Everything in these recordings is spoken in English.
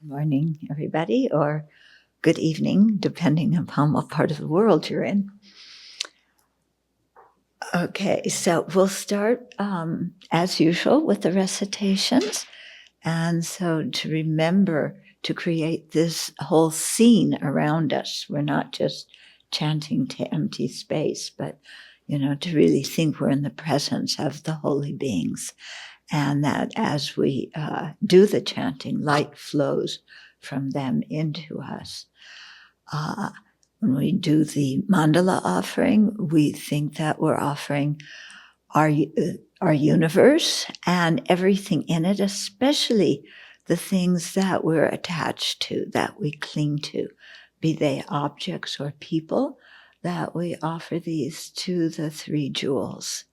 Morning, everybody, or good evening, depending upon what part of the world you're in. Okay, so we'll start as usual with the recitations. And so to remember to create this whole scene around us, we're not just chanting to empty space, but, to really think we're in the presence of the holy beings. And that as we do the chanting, light flows from them into us. When we do the mandala offering, we think that we're offering our universe and everything in it, especially the things that we're attached to, that we cling to, be they objects or people, that we offer these to the three jewels.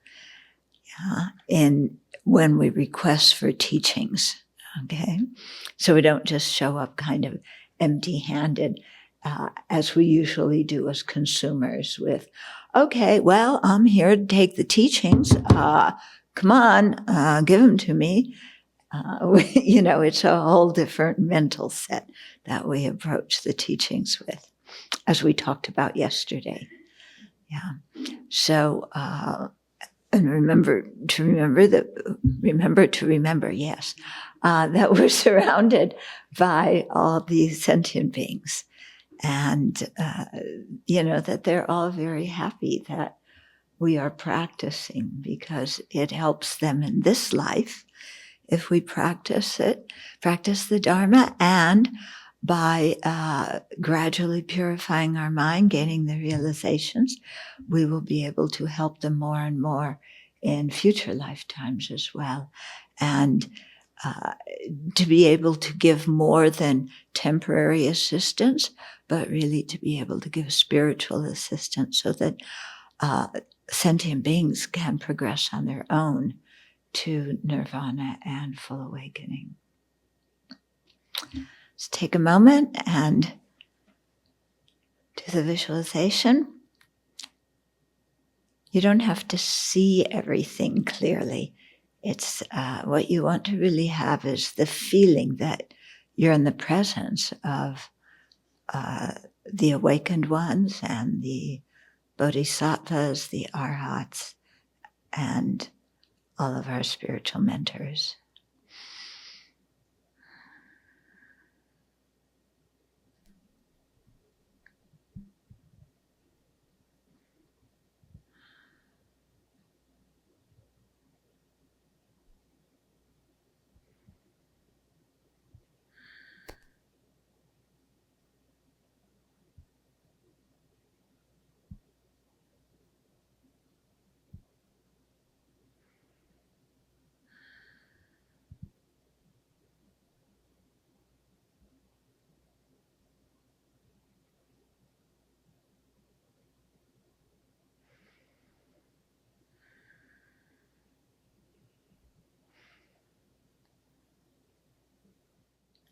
When we request for teachings, okay? So we don't just show up kind of empty-handed, as we usually do as consumers with, okay, well, I'm here to take the teachings. Come on, give them to me. It's a whole different mental set that we approach the teachings with, as we talked about yesterday. Yeah. So, and remember, yes, that we're surrounded by all these sentient beings. And, that they're all very happy that we are practicing, because it helps them in this life if we practice the Dharma, and by gradually purifying our mind, gaining the realizations, we will be able to help them more and more in future lifetimes as well. And to be able to give more than temporary assistance, but really to be able to give spiritual assistance so that sentient beings can progress on their own to nirvana and full awakening. Let's take a moment and do the visualization. You don't have to see everything clearly. It's what you want to really have is the feeling that you're in the presence of the awakened ones and the bodhisattvas, the arhats, and all of our spiritual mentors.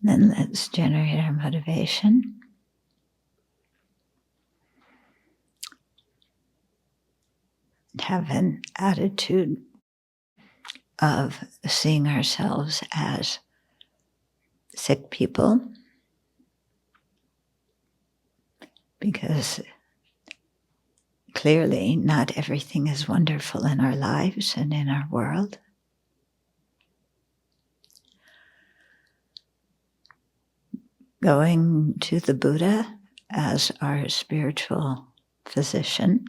Then let's generate our motivation. Have an attitude of seeing ourselves as sick people, because clearly not everything is wonderful in our lives and in our world. Going to the Buddha as our spiritual physician,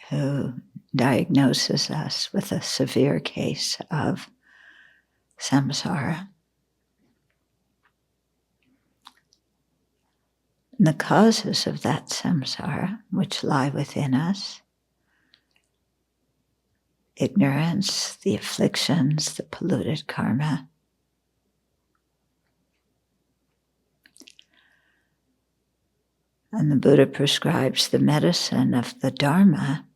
who diagnoses us with a severe case of samsara. And the causes of that samsara, which lie within us: ignorance, the afflictions, the polluted karma. And the Buddha prescribes the medicine of the Dharma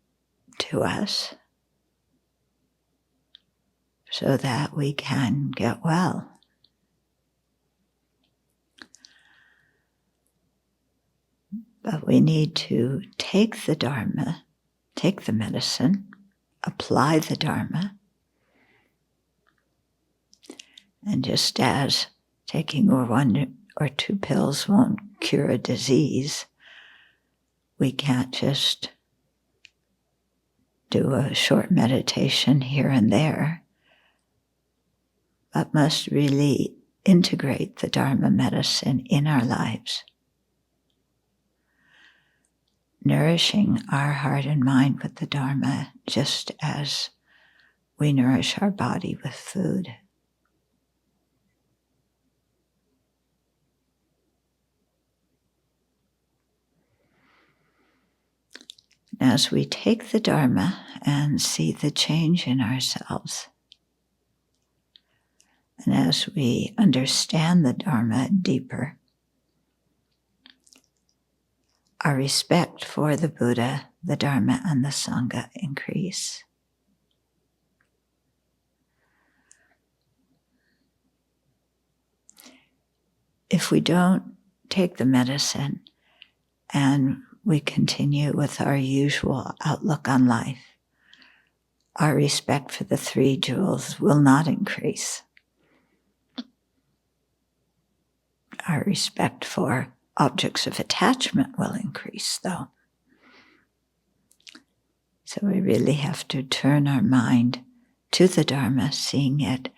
to us so that we can get well. But we need to take the Dharma, take the medicine, apply the Dharma. And just as taking one or two pills won't cure a disease. We can't just do a short meditation here and there, but must really integrate the Dharma medicine in our lives, nourishing our heart and mind with the Dharma just as we nourish our body with food. As we take the Dharma and see the change in ourselves, and as we understand the Dharma deeper, our respect for the Buddha, the Dharma, and the Sangha increase. If we don't take the medicine and we continue with our usual outlook on life, our respect for the three jewels will not increase. Our respect for objects of attachment will increase, though. So we really have to turn our mind to the Dharma, seeing it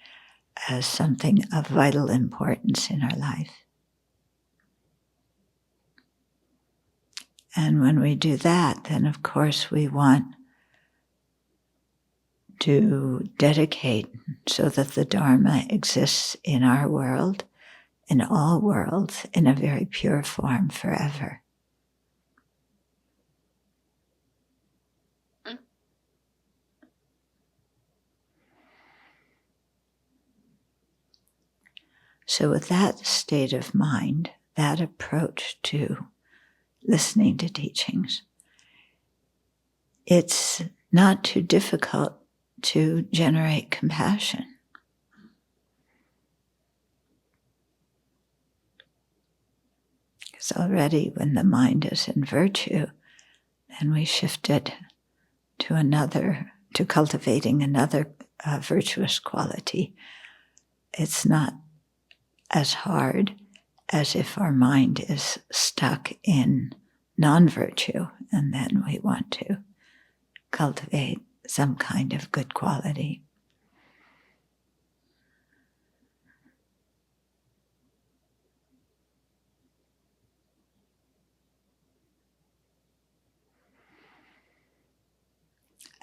as something of vital importance in our life. And when we do that, then of course we want to dedicate so that the Dharma exists in our world, in all worlds, in a very pure form forever. So with that state of mind, that approach to listening to teachings, it's not too difficult to generate compassion. Because already when the mind is in virtue, then we shift it to cultivating another virtuous quality. It's not as hard as if our mind is stuck in non-virtue, and then we want to cultivate some kind of good quality.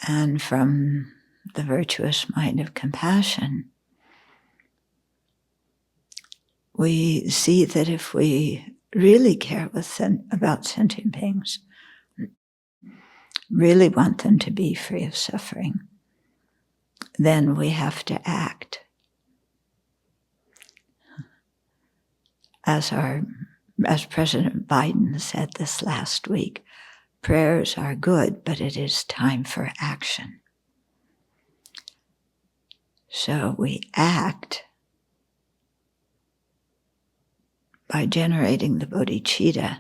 And from the virtuous mind of compassion, we see that if we really care about sentient beings, really want them to be free of suffering, then we have to act. As President Biden said this last week, prayers are good, but it is time for action. So we act by generating the bodhicitta,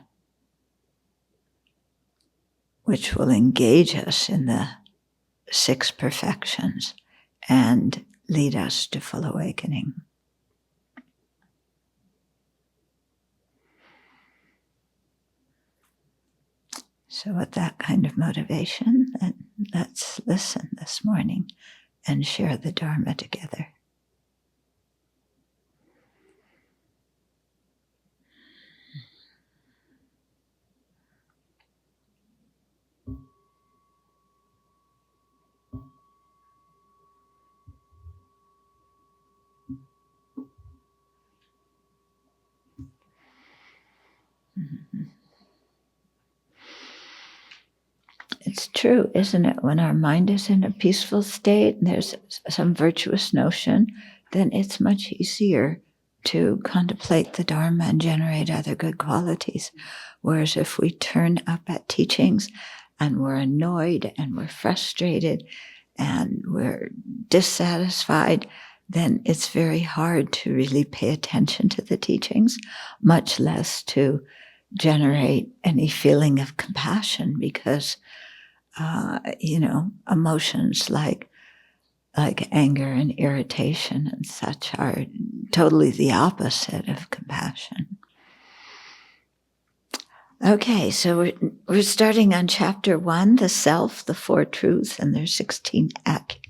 which will engage us in the 6 perfections and lead us to full awakening. So with that kind of motivation, let's listen this morning and share the Dharma together. It's true, isn't it? When our mind is in a peaceful state and there's some virtuous notion, then it's much easier to contemplate the Dharma and generate other good qualities. Whereas if we turn up at teachings and we're annoyed and we're frustrated and we're dissatisfied, then it's very hard to really pay attention to the teachings, much less to generate any feeling of compassion, because emotions like anger and irritation and such are totally the opposite of compassion. Okay, so we're starting on chapter 1, the self, the 4 truths, and their 16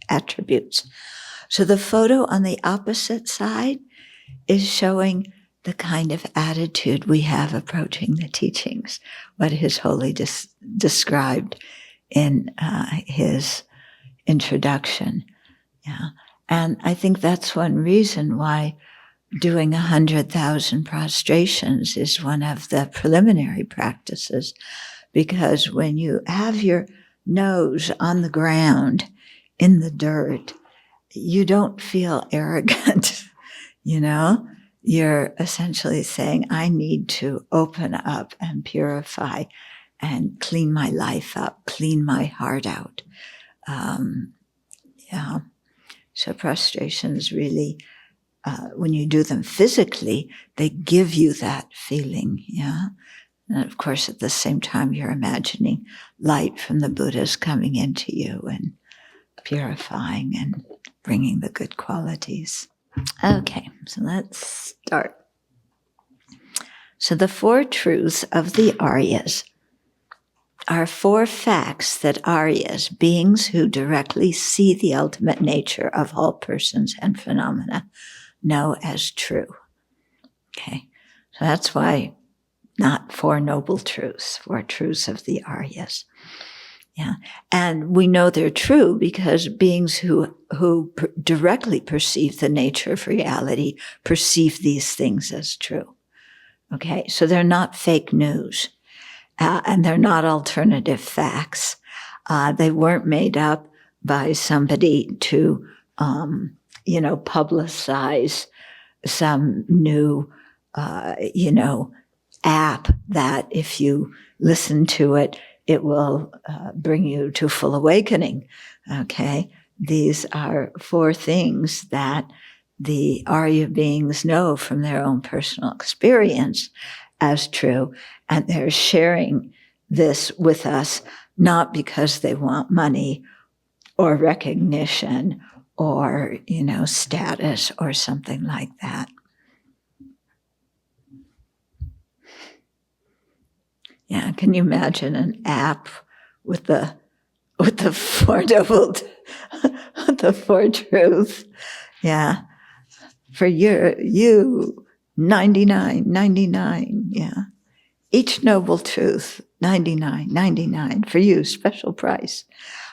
attributes. So the photo on the opposite side is showing the kind of attitude we have approaching the teachings, what His Holy described in his introduction. Yeah. And I think that's one reason why doing 100,000 prostrations is one of the preliminary practices, because when you have your nose on the ground in the dirt, you don't feel arrogant, you know? You're essentially saying, I need to open up and purify and clean my life up, clean my heart out. Yeah. So prostrations really, when you do them physically, they give you that feeling, yeah? And of course, at the same time, you're imagining light from the Buddhas coming into you and purifying and bringing the good qualities. Okay, so let's start. So the 4 truths of the Aryas are 4 facts that Aryas, beings who directly see the ultimate nature of all persons and phenomena, know as true. Okay, so that's why not 4 noble truths, 4 truths of the Aryas. Yeah, and we know they're true because beings who directly perceive the nature of reality perceive these things as true. Okay, so they're not fake news, and they're not alternative facts. They weren't made up by somebody to, publicize some new, app that if you listen to it, it will bring you to full awakening. Okay, these are 4 things that the Arya beings know from their own personal experience as true, and they're sharing this with us not because they want money or recognition or, status or something like that. Yeah, can you imagine an app with the 4 noble, the 4 truths? Yeah, for you, 99, yeah. Each noble truth, 99 for you, special price.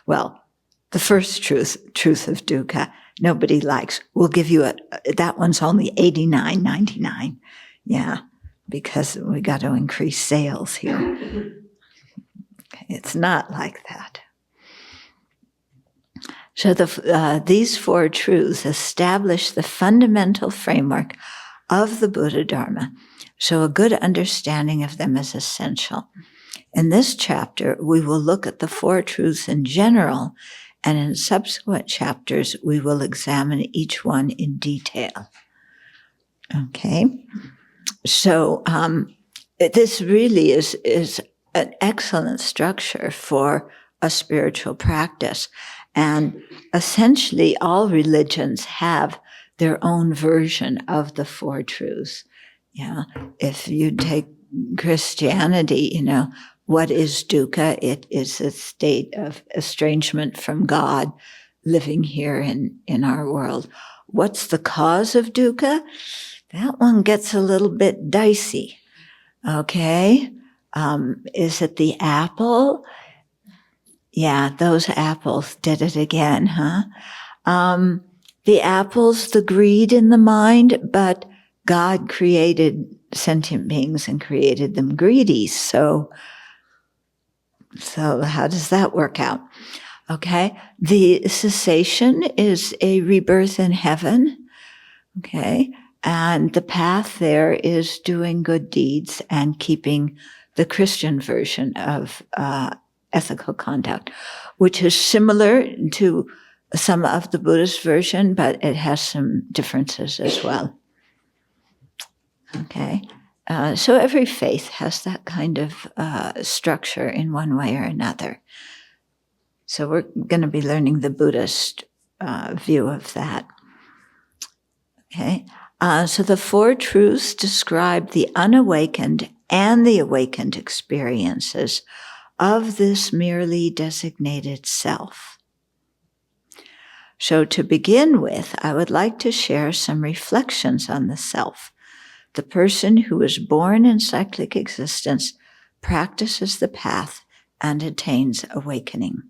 Well, the first truth of dukkha, nobody likes. We'll give you that one's only 89.99. Yeah. Because we got to increase sales here. It's not like that. So these 4 truths establish the fundamental framework of the Buddha Dharma, so a good understanding of them is essential. In this chapter, we will look at the 4 truths in general, and in subsequent chapters, we will examine each one in detail. Okay? So this really is an excellent structure for a spiritual practice. And essentially, all religions have their own version of the 4 truths. Yeah, if you take Christianity, what is dukkha? It is a state of estrangement from God living here in our world. What's the cause of dukkha? That one gets a little bit dicey, okay? Is it the apple? Yeah, those apples did it again, huh? The apple's the greed in the mind, but God created sentient beings and created them greedy. So how does that work out? Okay, the cessation is a rebirth in heaven, okay? And the path there is doing good deeds and keeping the Christian version of ethical conduct, which is similar to some of the Buddhist version, but it has some differences as well. Okay, so every faith has that kind of structure in one way or another. So we're going to be learning the Buddhist view of that. Okay. So the Four Truths describe the unawakened and the awakened experiences of this merely designated self. So to begin with, I would like to share some reflections on the self. The person who is born in cyclic existence practices the path and attains awakening.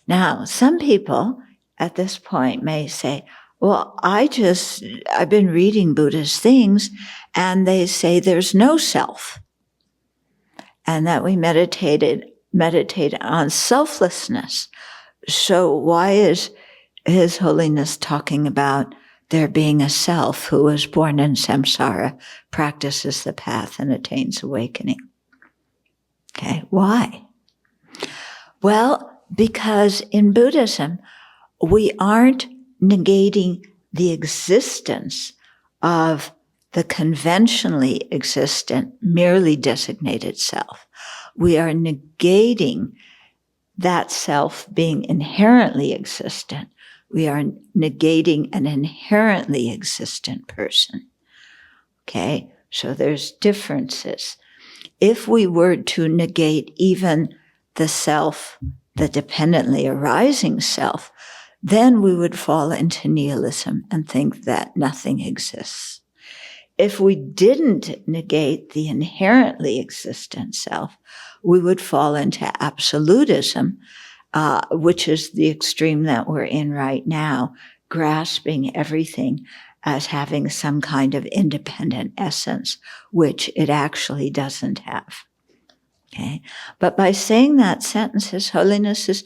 Now, some people at this point may say, well, I've been reading Buddhist things, and they say there's no self, and that we meditate on selflessness. So why is His Holiness talking about there being a self who was born in samsara, practices the path, and attains awakening? Okay, why? Well, because in Buddhism, we aren't negating the existence of the conventionally existent, merely designated self. We are negating that self being inherently existent. We are negating an inherently existent person. Okay, so there's differences. If we were to negate even the self, the dependently arising self, then we would fall into nihilism and think that nothing exists. If we didn't negate the inherently existent self, we would fall into absolutism, which is the extreme that we're in right now, grasping everything as having some kind of independent essence, which it actually doesn't have. Okay? But by saying that sentence, His Holiness is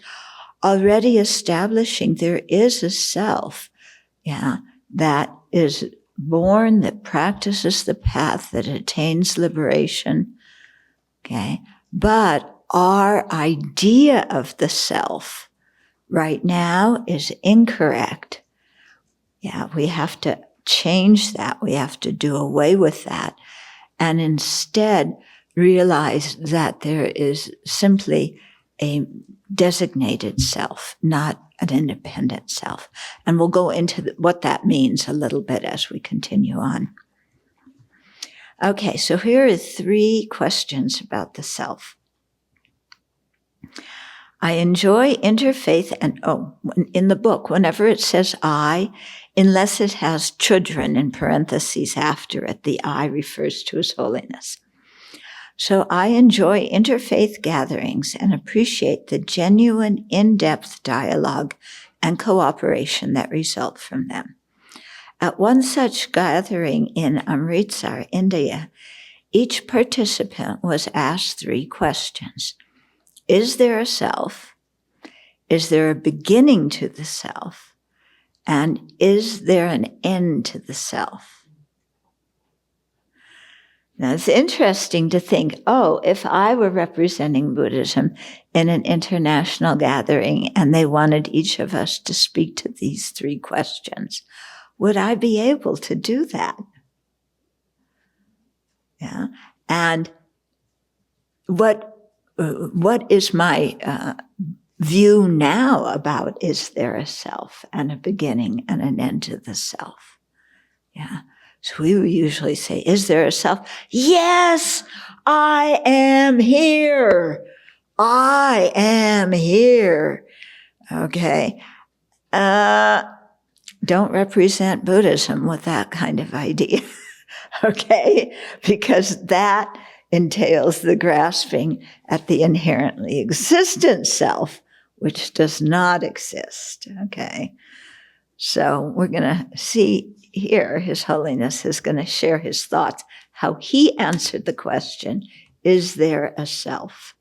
already establishing there is a self, that is born, that practices the path, that attains liberation. Okay? But our idea of the self right now is incorrect. We have to change that. We have to do away with that. And instead realize that there is simply a designated self, not an independent self. And we'll go into what that means a little bit as we continue on. Okay, so here are 3 questions about the self. I enjoy interfaith, and in the book, whenever it says I, unless it has Chodron in parentheses after it, the I refers to His Holiness. So I enjoy interfaith gatherings and appreciate the genuine, in-depth dialogue and cooperation that result from them. At one such gathering in Amritsar, India, each participant was asked 3 questions. Is there a self? Is there a beginning to the self? And is there an end to the self? Now, it's interesting to think, if I were representing Buddhism in an international gathering and they wanted each of us to speak to these 3 questions, would I be able to do that? And what is my view now about is there a self and a beginning and an end to the self? So we would usually say, is there a self? Yes, I am here. I am here. Okay. Don't represent Buddhism with that kind of idea. Okay? Because that entails the grasping at the inherently existent self, which does not exist. Okay? So we're going to see here, His Holiness is going to share his thoughts, how he answered the question, is there a self?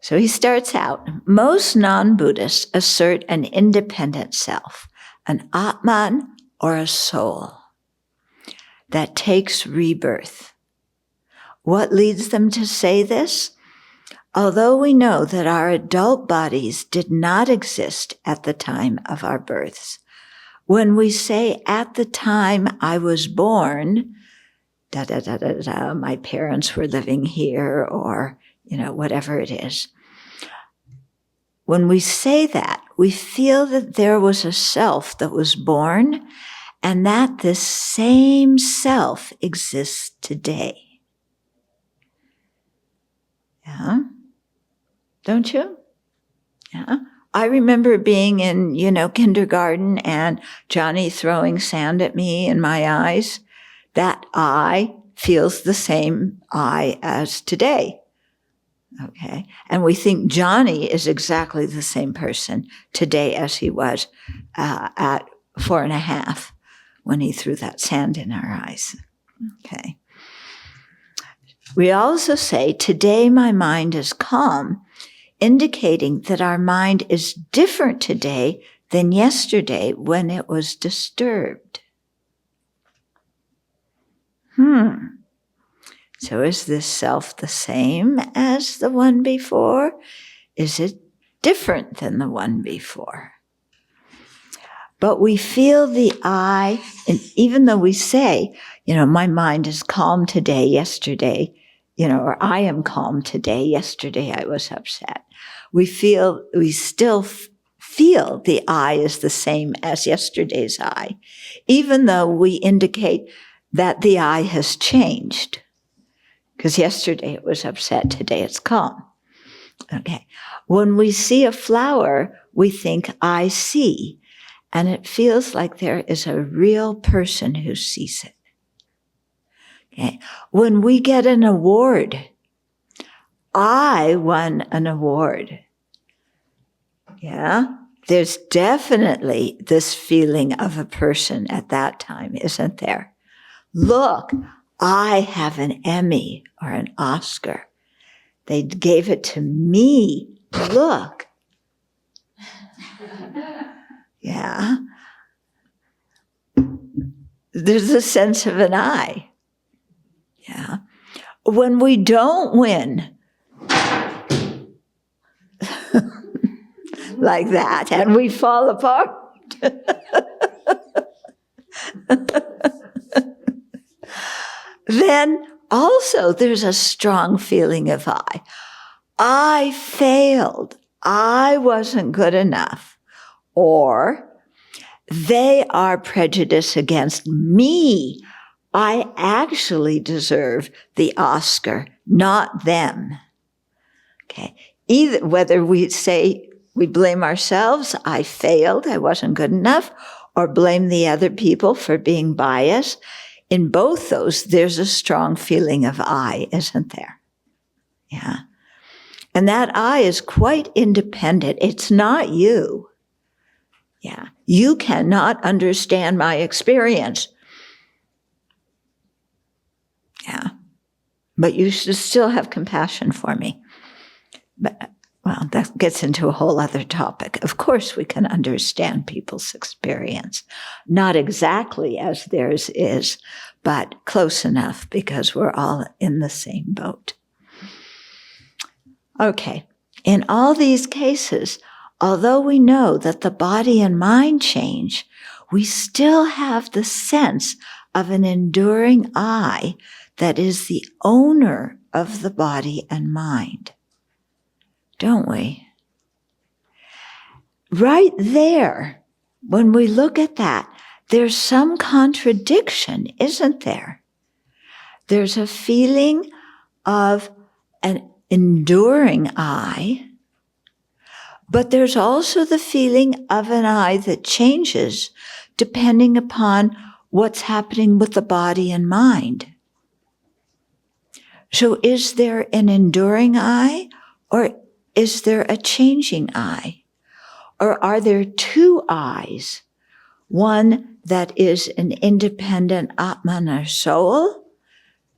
So he starts out, most non-Buddhists assert an independent self, an Atman or a soul that takes rebirth. What leads them to say this? Although we know that our adult bodies did not exist at the time of our births, when we say at the time I was born, my parents were living here, or, whatever it is. When we say that, we feel that there was a self that was born and that this same self exists today. Yeah? Don't you? Yeah. I remember being in, kindergarten and Johnny throwing sand at me in my eyes. That I feels the same I as today. Okay. And we think Johnny is exactly the same person today as he was at 4.5 when he threw that sand in our eyes. Okay. We also say, today my mind is calm, indicating that our mind is different today than yesterday when it was disturbed. So is this self the same as the one before? Is it different than the one before? But we feel the I, and even though we say, my mind is calm today, yesterday, or I am calm today, yesterday I was upset. We still feel the I is the same as yesterday's I, even though we indicate that the I has changed. Because yesterday it was upset, today it's calm. Okay. When we see a flower, we think, I see. And it feels like there is a real person who sees it. Okay. When we get an award, I won an award. Yeah. There's definitely this feeling of a person at that time, isn't there? Look, I have an Emmy or an Oscar. They gave it to me. Look. Yeah. There's a sense of an I. Yeah. When we don't win like that and we fall apart, then also there's a strong feeling of I. I failed. I wasn't good enough. Or they are prejudiced against me. I actually deserve the Oscar, not them. Okay. Either whether we say we blame ourselves, I failed, I wasn't good enough, or blame the other people for being biased. In both those, there's a strong feeling of I, isn't there? Yeah. And that I is quite independent. It's not you. Yeah. You cannot understand my experience. Yeah. But you should still have compassion for me. But, well, that gets into a whole other topic. Of course, we can understand people's experience. Not exactly as theirs is, but close enough because we're all in the same boat. Okay. In all these cases, although we know that the body and mind change, we still have the sense of an enduring I that is the owner of the body and mind. Don't we? Right there, when we look at that, there's some contradiction, isn't there? There's a feeling of an enduring I, but there's also the feeling of an I that changes depending upon what's happening with the body and mind. So is there an enduring I, or is there a changing I? Or are there two I's? One that is an independent Atman or soul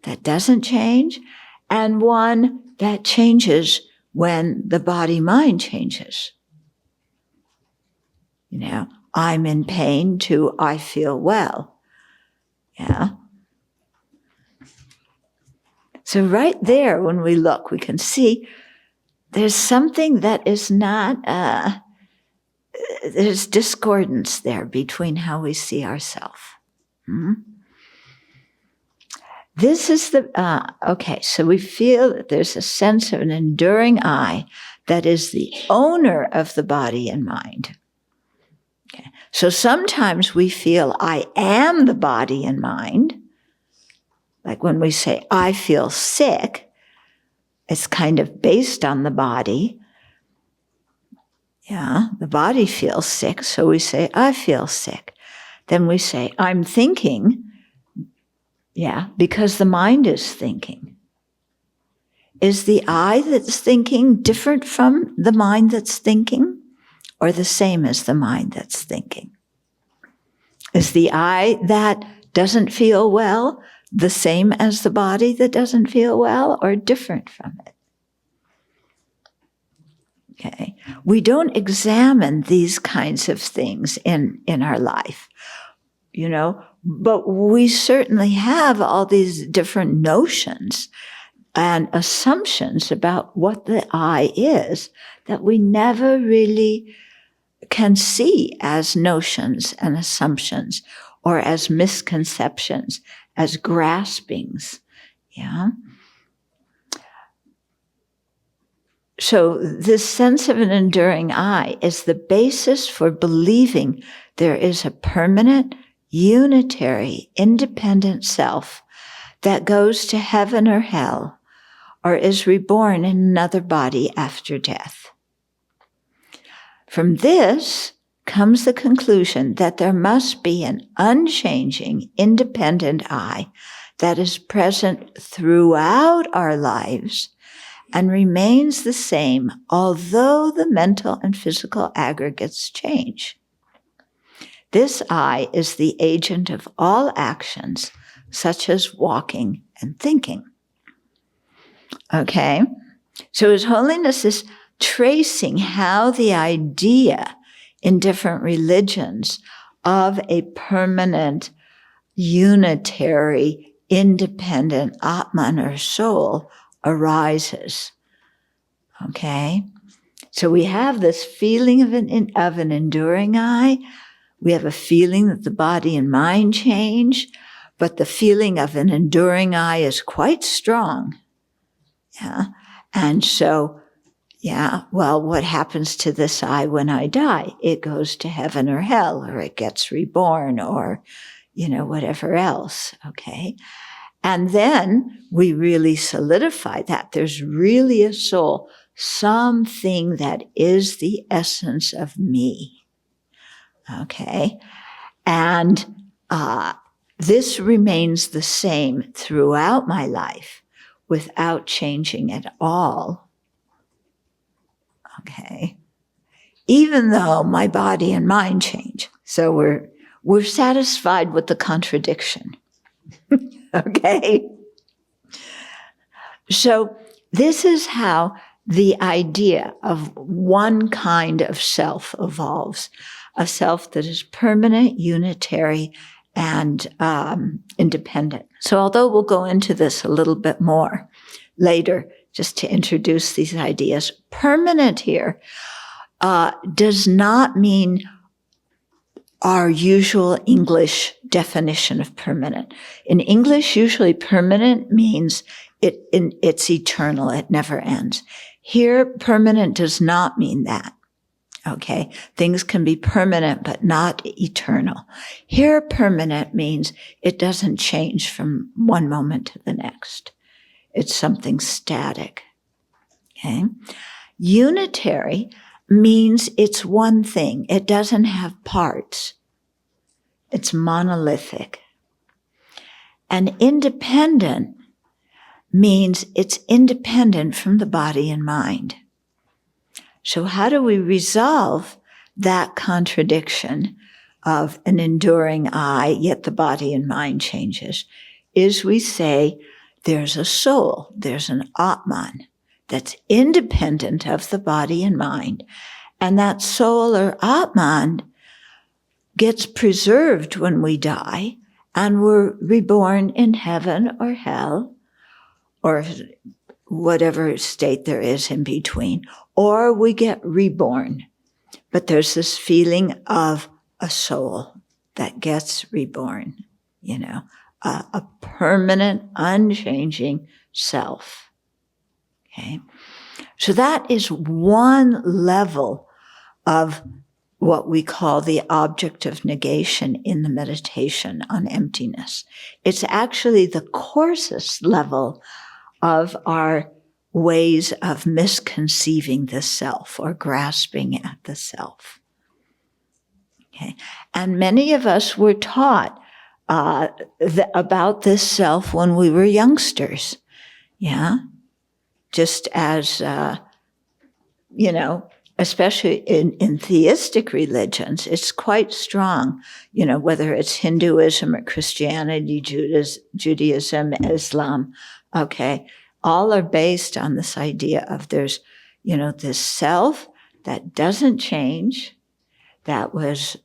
that doesn't change, and one that changes when the body-mind changes. I'm in pain to I feel well. Yeah. So right there, when we look, we can see there's something that is not, there's discordance there between how we see ourselves. This is okay, so we feel that there's a sense of an enduring I that is the owner of the body and mind. Okay. So sometimes we feel I am the body and mind. Like when we say, I feel sick, it's kind of based on the body. Yeah, the body feels sick, so we say, I feel sick. Then we say, I'm thinking, yeah, because the mind is thinking. Is the I that's thinking different from the mind that's thinking, or the same as the mind that's thinking? Is the I that doesn't feel well the same as the body that doesn't feel well, or different from it? Okay. We don't examine these kinds of things in our life, but we certainly have all these different notions and assumptions about what the I is that we never really can see as notions and assumptions, or as misconceptions, as graspings. Yeah. So this sense of an enduring I is the basis for believing there is a permanent, unitary, independent self that goes to heaven or hell, or is reborn in another body after death. From this comes the conclusion that there must be an unchanging, independent I that is present throughout our lives and remains the same, although the mental and physical aggregates change. This I is the agent of all actions, such as walking and thinking. Okay? So His Holiness is tracing how the idea in different religions of a permanent, unitary, independent Atman or soul arises. Okay? So we have this feeling of an enduring I. We have a feeling that the body and mind change, but the feeling of an enduring I is quite strong. Yeah. And so, well, what happens to this I when I die? It goes to heaven or hell, or it gets reborn, or, whatever else. Okay? And then we really solidify that there's really a soul, something that is the essence of me. Okay? And this remains the same throughout my life without changing at all. Okay? Even though my body and mind change. So we're satisfied with the contradiction. Okay? So this is how the idea of one kind of self evolves, a self that is permanent, unitary, and independent. So although we'll go into this a little bit more later, just to introduce these ideas, permanent here does not mean our usual English definition of permanent. In English, usually permanent means it's eternal, it never ends. Here, permanent does not mean that. Okay? Things can be permanent, but not eternal. Here, permanent means it doesn't change from one moment to the next. It's something static. Okay? Unitary means it's one thing. It doesn't have parts. It's monolithic. And independent means it's independent from the body and mind. So how do we resolve that contradiction of an enduring I, yet the body and mind changes? Is we say there's a soul, there's an Atman that's independent of the body and mind. And that soul or Atman gets preserved when we die, and we're reborn in heaven or hell, or whatever state there is in between, or we get reborn. But there's this feeling of a soul that gets reborn, a permanent, unchanging self. Okay? So that is one level of what we call the object of negation in the meditation on emptiness. It's actually the coarsest level of our ways of misconceiving the self or grasping at the self. Okay. And many of us were taught about this self when we were youngsters. Yeah. Just as, especially in theistic religions, it's quite strong, whether it's Hinduism or Christianity, Judaism, Islam, okay, all are based on this idea of there's, this self that doesn't change, that was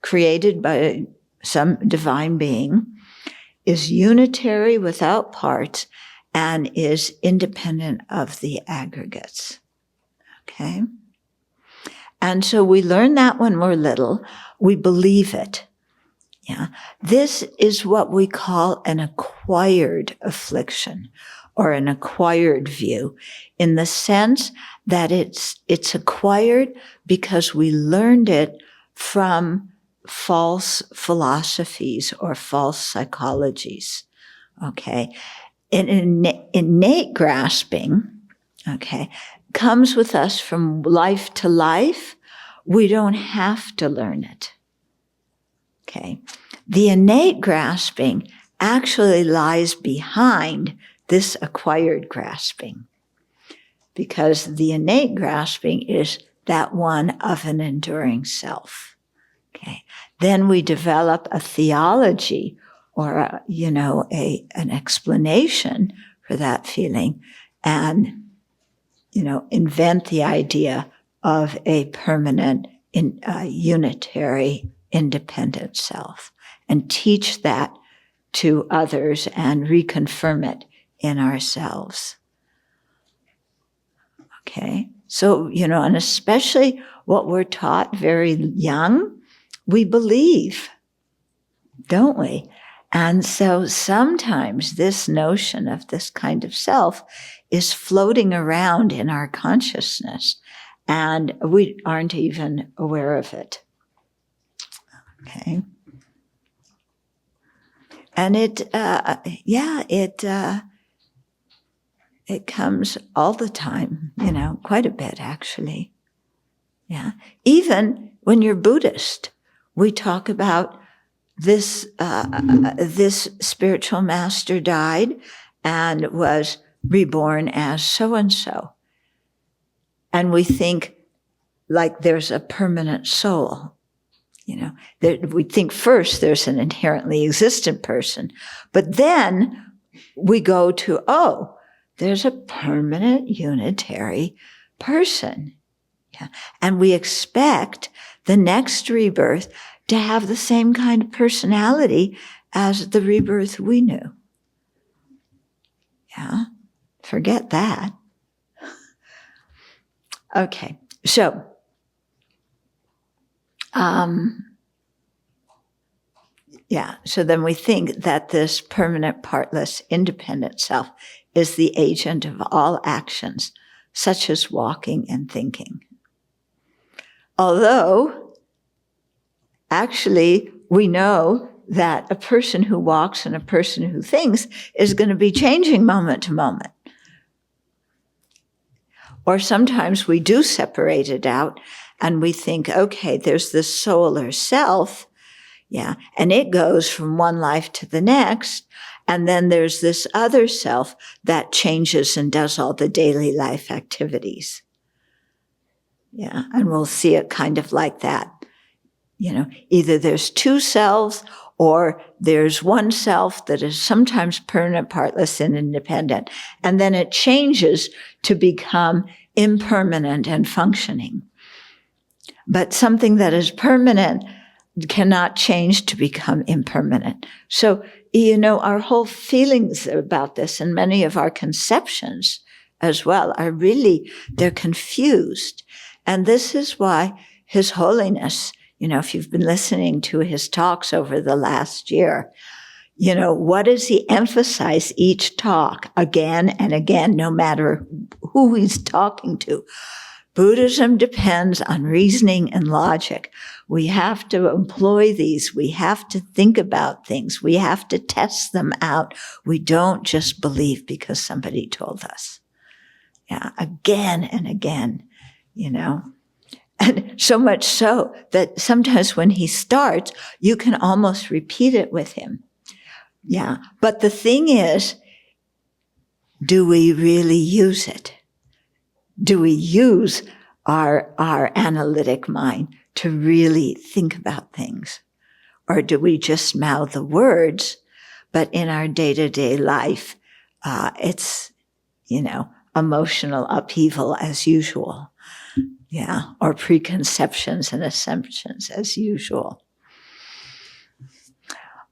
created by some divine being, is unitary without parts, and is independent of the aggregates. Okay? And so we learn that when we're little, we believe it. Yeah. This is what we call an acquired affliction or an acquired view, in the sense that it's acquired because we learned it from false philosophies or false psychologies. Okay. Innate grasping, okay, comes with us from life to life. We don't have to learn it. Okay. The innate grasping actually lies behind this acquired grasping, because the innate grasping is that one of an enduring self. Okay. Then we develop a theology or an explanation for that feeling, and invent the idea of a permanent, unitary, independent self, and teach that to others and reconfirm it in ourselves. Okay, so, and especially what we're taught very young, we believe, don't we? And so sometimes this notion of this kind of self is floating around in our consciousness, and we aren't even aware of it. Okay. And it comes all the time, quite a bit actually. Yeah. Even when you're Buddhist, we talk about this spiritual master died and was reborn as so-and-so. And we think like there's a permanent soul. We think first there's an inherently existent person, but then we go to, there's a permanent unitary person. Yeah. And we expect the next rebirth to have the same kind of personality as the rebirth we knew. Yeah. Forget that. Okay. So, so then we think that this permanent, partless, independent self is the agent of all actions, such as walking and thinking. Although, actually, we know that a person who walks and a person who thinks is going to be changing moment to moment. Or sometimes we do separate it out and we think, okay, there's this soul or self, and it goes from one life to the next, and then there's this other self that changes and does all the daily life activities. Yeah, and we'll see it kind of like that. Either there's two selves or there's one self that is sometimes permanent, partless, and independent. And then it changes to become impermanent and functioning. But something that is permanent cannot change to become impermanent. So, our whole feelings about this and many of our conceptions as well are really, they're confused. And this is why His Holiness, if you've been listening to his talks over the last year, What does he emphasize each talk again and again, no matter who he's talking to? Buddhism depends on reasoning and logic. We have to employ these. We have to think about things. We have to test them out. We don't just believe because somebody told us. Yeah, again and again, And so much so that sometimes when he starts, you can almost repeat it with him. Yeah, but the thing is, do we really use it? Do we use our analytic mind to really think about things? Or do we just mouth the words, but in our day-to-day life, it's, emotional upheaval as usual. Yeah, or preconceptions and assumptions as usual.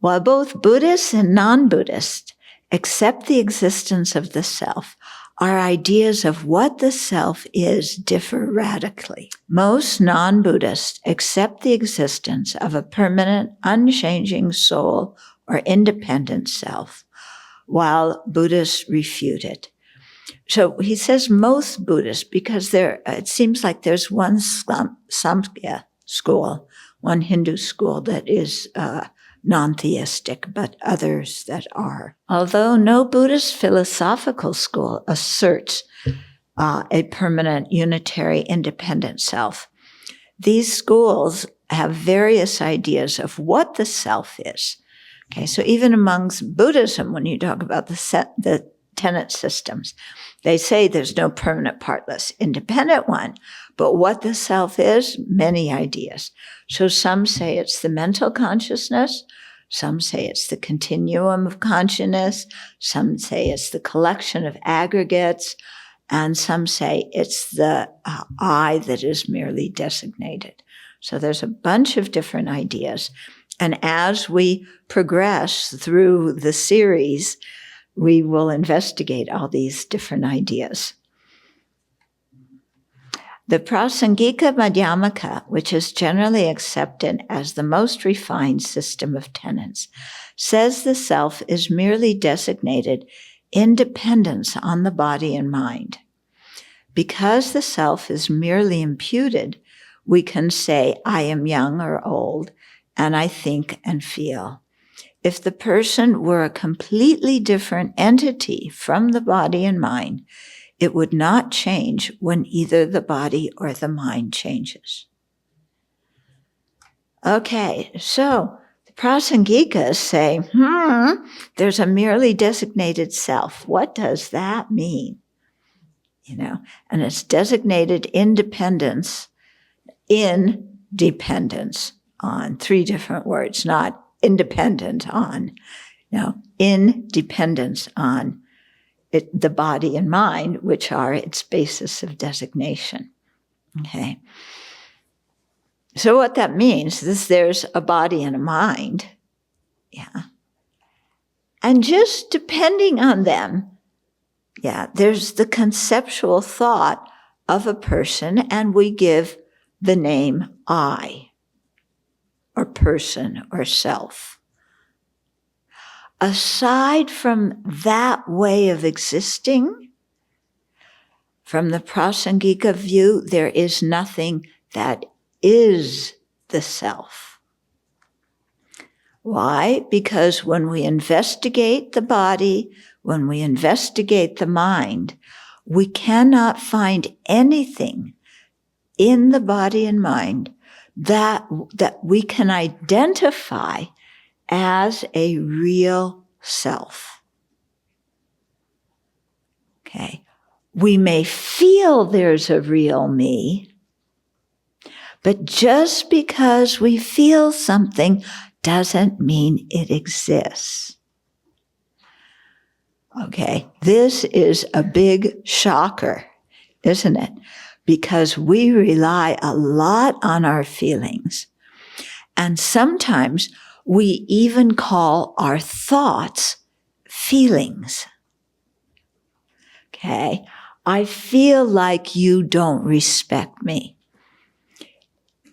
While both Buddhists and non-Buddhists accept the existence of the self, our ideas of what the self is differ radically. Most non-Buddhists accept the existence of a permanent, unchanging soul or independent self, while Buddhists refute it. So he says most Buddhists, because it seems like there's one Samkhya school, one Hindu school that is non-theistic, but others that are. Although no Buddhist philosophical school asserts a permanent, unitary, independent self, these schools have various ideas of what the self is. Okay, so even amongst Buddhism, when you talk about the tenet systems, they say there's no permanent, partless, independent one. But what the self is, many ideas. So some say it's the mental consciousness. Some say it's the continuum of consciousness. Some say it's the collection of aggregates. And some say it's the I that is merely designated. So there's a bunch of different ideas. And as we progress through the series, we will investigate all these different ideas. The Prasangika Madhyamaka, which is generally accepted as the most refined system of tenets, says the self is merely designated independence on the body and mind. Because the self is merely imputed, we can say, I am young or old, and I think and feel. If the person were a completely different entity from the body and mind, it would not change when either the body or the mind changes. Okay, so the Prasangikas say, there's a merely designated self. What does that mean? And it's designated independence in dependence on, 3 different words, not independent on, independence on the body and mind, which are its basis of designation. Okay. So what that means is there's a body and a mind. Yeah. And just depending on them, there's the conceptual thought of a person, and we give the name I, or person, or self. Aside from that way of existing, from the Prasangika view, there is nothing that is the self. Why? Because when we investigate the body, when we investigate the mind, we cannot find anything in the body and mind that we can identify as a real self. Okay. We may feel there's a real me, but just because we feel something doesn't mean it exists. Okay. This is a big shocker, isn't it? Because we rely a lot on our feelings. And sometimes we even call our thoughts feelings. Okay. I feel like you don't respect me.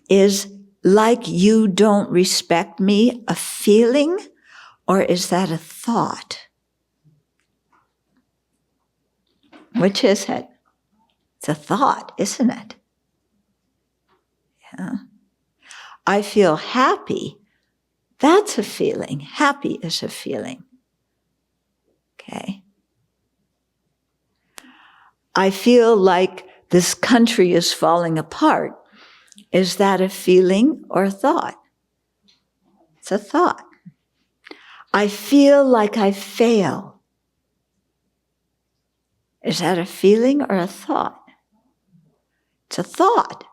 Is like you don't respect me a feeling, or is that a thought? Which is it? It's a thought, isn't it? Yeah. I feel happy. That's a feeling. Happy is a feeling. Okay. I feel like this country is falling apart. Is that a feeling or a thought? It's a thought. I feel like I fail. Is that a feeling or a thought? It's a thought.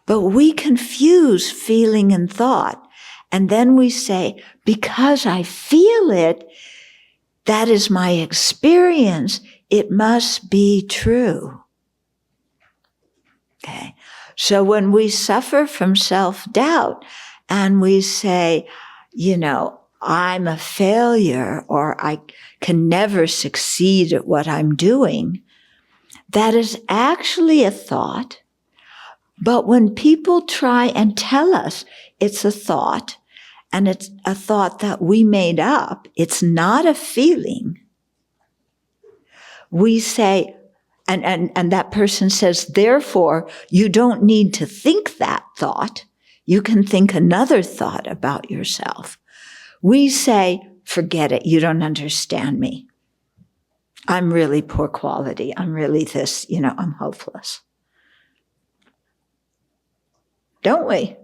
But we confuse feeling and thought. And then we say, because I feel it, that is my experience. It must be true. Okay. So when we suffer from self-doubt and we say, I'm a failure or I can never succeed at what I'm doing, that is actually a thought. But when people try and tell us it's a thought, and it's a thought that we made up, it's not a feeling, we say, and that person says, therefore, you don't need to think that thought. You can think another thought about yourself. We say, forget it, you don't understand me. I'm really poor quality. I'm really this, I'm hopeless. Don't we?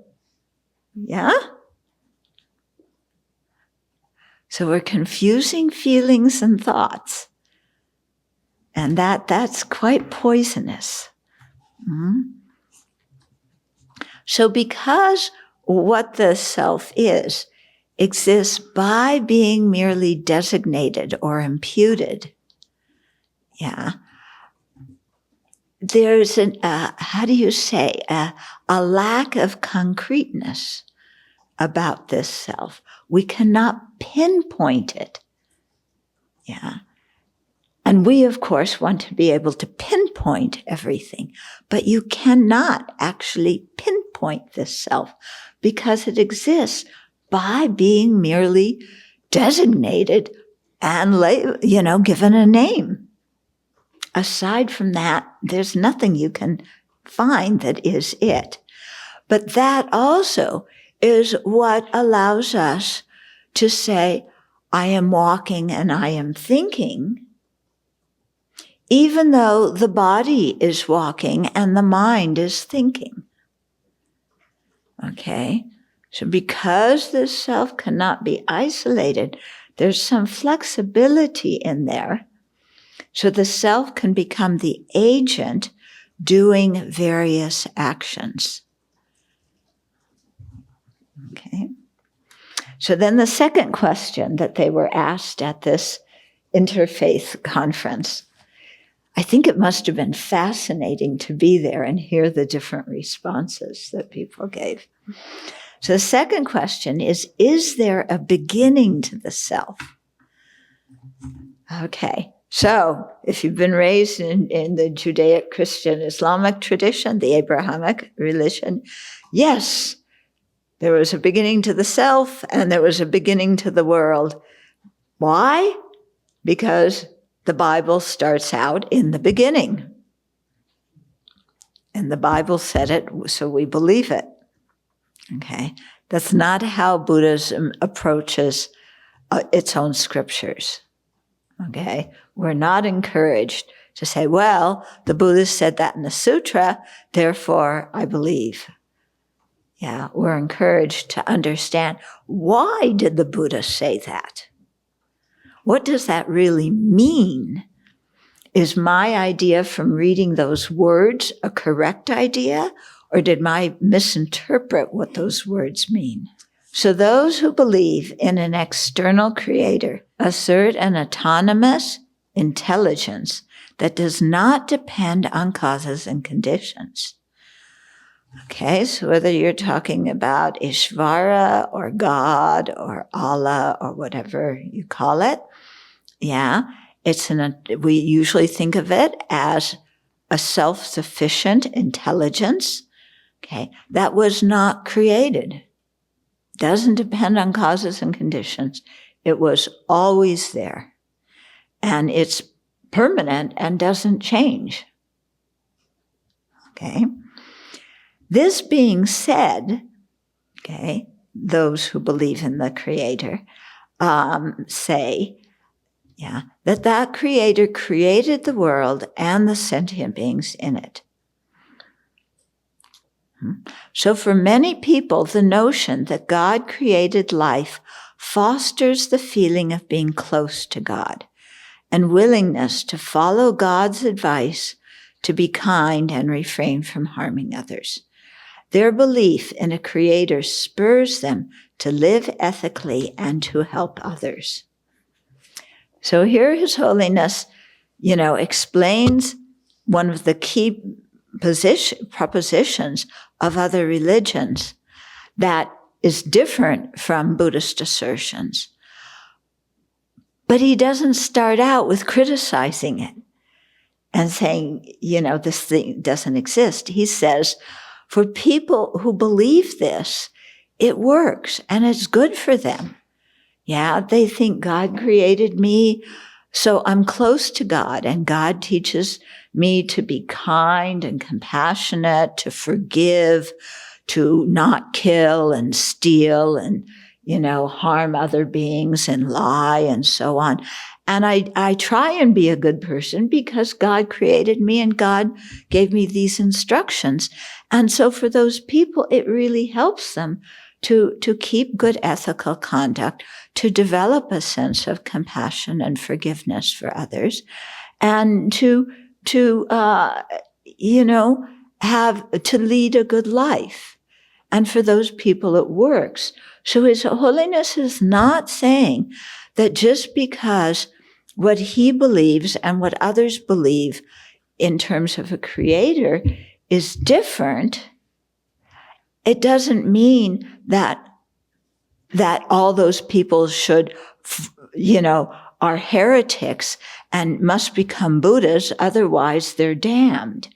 Yeah? So we're confusing feelings and thoughts. And that's quite poisonous. Mm-hmm. So because what the self is exists by being merely designated or imputed, there's a lack of concreteness about this self. We cannot pinpoint it. Yeah. And we, of course, want to be able to pinpoint everything, but you cannot actually pinpoint this self because it exists by being merely designated and, given a name. Aside from that, there's nothing you can find that is it. But that also is what allows us to say, I am walking and I am thinking, even though the body is walking and the mind is thinking. Okay? So because this self cannot be isolated, there's some flexibility in there. So the self can become the agent doing various actions. Okay. So then the second question that they were asked at this interfaith conference, I think it must have been fascinating to be there and hear the different responses that people gave. So the second question is there a beginning to the self? Okay. So, if you've been raised in the Judaic, Christian, Islamic tradition, the Abrahamic religion, yes, there was a beginning to the self and there was a beginning to the world. Why? Because the Bible starts out in the beginning. And the Bible said it, so we believe it. Okay? That's not how Buddhism approaches its own scriptures. Okay? We're not encouraged to say, well, the Buddha said that in the sutra, therefore I believe. Yeah, we're encouraged to understand, why did the Buddha say that? What does that really mean? Is my idea from reading those words a correct idea, or did I misinterpret what those words mean? So those who believe in an external creator assert an autonomous intelligence that does not depend on causes and conditions. Okay, so whether you're talking about Ishvara or God or Allah or whatever you call it, we usually think of it as a self-sufficient intelligence, okay, that was not created. Doesn't depend on causes and conditions. It was always there. And it's permanent and doesn't change. Okay? This being said, okay, those who believe in the Creator say, that Creator created the world and the sentient beings in it. So for many people, the notion that God created life fosters the feeling of being close to God and willingness to follow God's advice to be kind and refrain from harming others. Their belief in a Creator spurs them to live ethically and to help others. So here His Holiness, explains one of the key propositions of other religions that is different from Buddhist assertions. But he doesn't start out with criticizing it and saying, this thing doesn't exist. He says, for people who believe this, it works and it's good for them. Yeah, they think God created me, so I'm close to God, and God teaches me to be kind and compassionate, to forgive, to not kill and steal and, harm other beings and lie and so on. And I try and be a good person because God created me and God gave me these instructions. And so for those people, it really helps them to keep good ethical conduct, to develop a sense of compassion and forgiveness for others, and to lead a good life. And for those people, it works. So His Holiness is not saying that just because what he believes and what others believe in terms of a Creator is different, it doesn't mean that all those people should, are heretics and must become Buddhas, otherwise they're damned.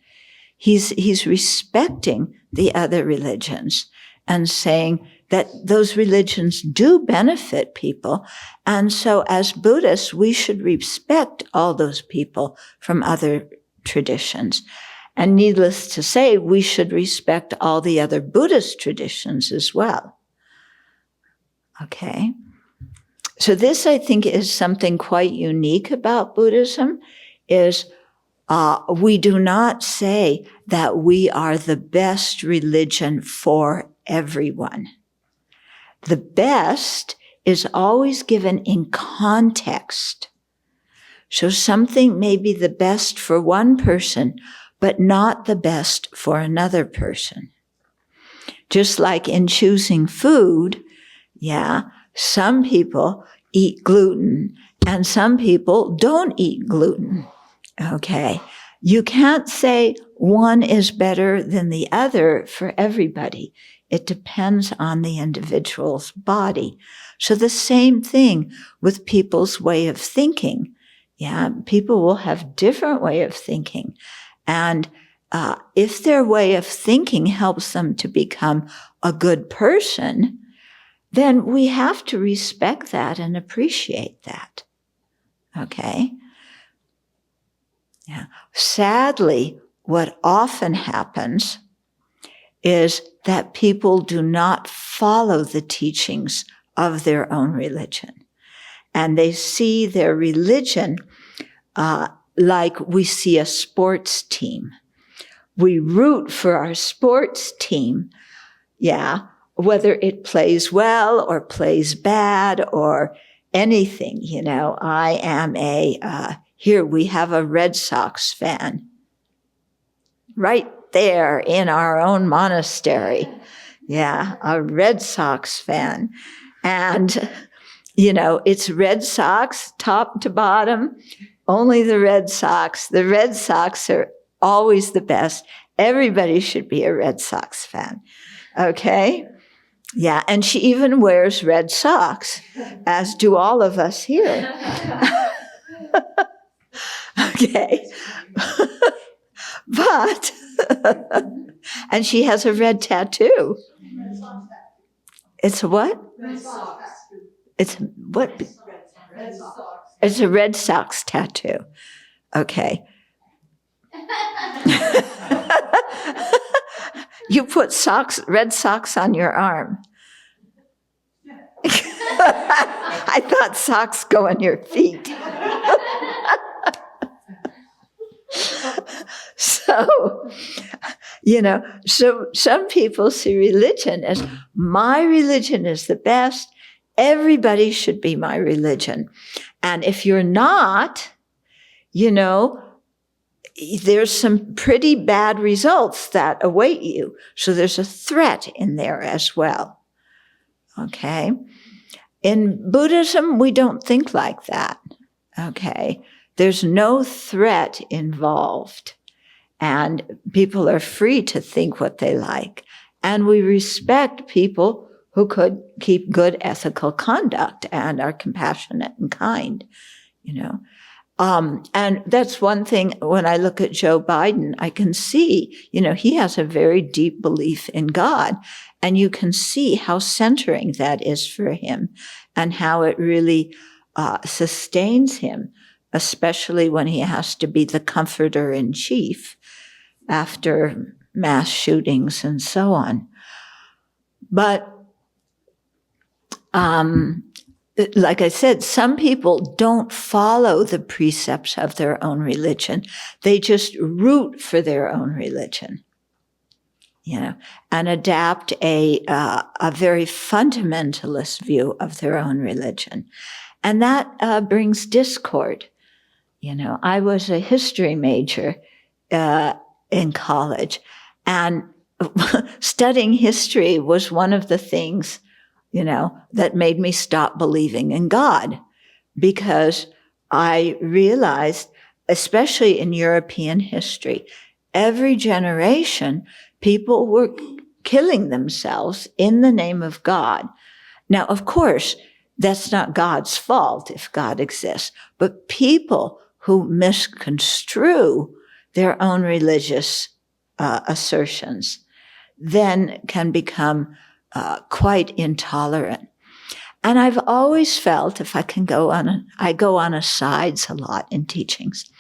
He's respecting the other religions and saying that those religions do benefit people. And so as Buddhists, we should respect all those people from other traditions. And needless to say, we should respect all the other Buddhist traditions as well. Okay? So this, I think, is something quite unique about Buddhism, is we do not say that we are the best religion for everyone. The best is always given in context. So something may be the best for one person, but not the best for another person. Just like in choosing food, some people eat gluten and some people don't eat gluten. Okay. You can't say one is better than the other for everybody. It depends on the individual's body. So the same thing with people's way of thinking. Yeah, people will have different way of thinking. And if their way of thinking helps them to become a good person, then we have to respect that and appreciate that. Okay? Yeah. Sadly, what often happens is that people do not follow the teachings of their own religion. And they see their religion like we see a sports team. We root for our sports team, whether it plays well or plays bad or anything. I am here we have a Red Sox fan right there in our own monastery. Yeah, a Red Sox fan. And, it's Red Sox, top to bottom, only the Red Sox. The Red Sox are always the best. Everybody should be a Red Sox fan. Okay? Yeah, and she even wears red socks, as do all of us here. Okay. But, and she has a red tattoo. It's a what? Red socks. It's what? Red socks. It's a Red Sox tattoo. Okay. You put red socks on your arm. I thought socks go on your feet. So, so some people see religion as my religion is the best. Everybody should be my religion. And if you're not, there's some pretty bad results that await you. So there's a threat in there as well. Okay. In Buddhism, we don't think like that. Okay. There's no threat involved. And people are free to think what they like. And we respect people who could keep good ethical conduct and are compassionate and kind, And that's one thing when I look at Joe Biden, I can see, he has a very deep belief in God. And you can see how centering that is for him and how it really sustains him, especially when he has to be the comforter in chief after mass shootings and so on. But like I said, some people don't follow the precepts of their own religion. They just root for their own religion, and adapt a very fundamentalist view of their own religion. And that brings discord. I was a history major in college, and studying history was one of the things that made me stop believing in God, because I realized, especially in European history, every generation, people were killing themselves in the name of God. Now, of course, that's not God's fault if God exists, but people who misconstrue their own religious assertions then can become quite intolerant. And I've always felt, if I can I go on asides a lot in teachings,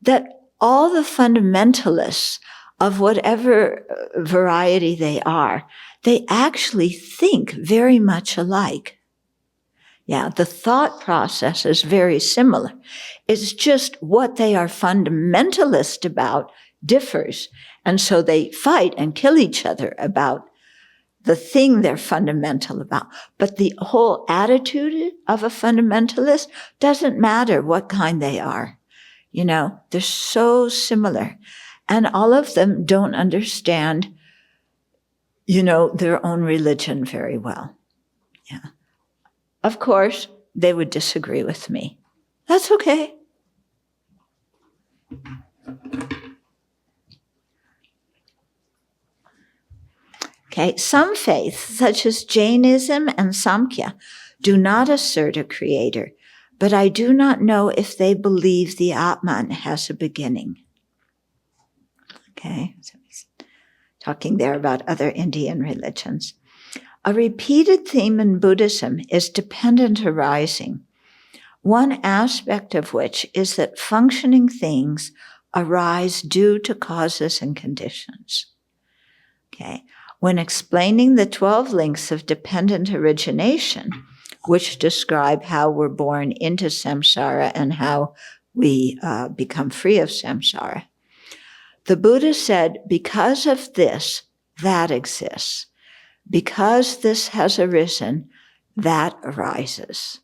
that all the fundamentalists of whatever variety they are, they actually think very much alike. Yeah, the thought process is very similar. It's just what they are fundamentalist about differs. And so they fight and kill each other about the thing they're fundamental about. But the whole attitude of a fundamentalist doesn't matter what kind they are. They're so similar. And all of them don't understand, their own religion very well. Yeah. Of course, they would disagree with me. That's okay. Okay, some faiths, such as Jainism and Samkhya, do not assert a creator, but I do not know if they believe the Atman has a beginning. Okay, so he's talking there about other Indian religions. A repeated theme in Buddhism is dependent arising, one aspect of which is that functioning things arise due to causes and conditions. Okay. When explaining the 12 links of dependent origination, which describe how we're born into samsara and how we become free of samsara, the Buddha said, because of this, that exists. Because this has arisen, that arises.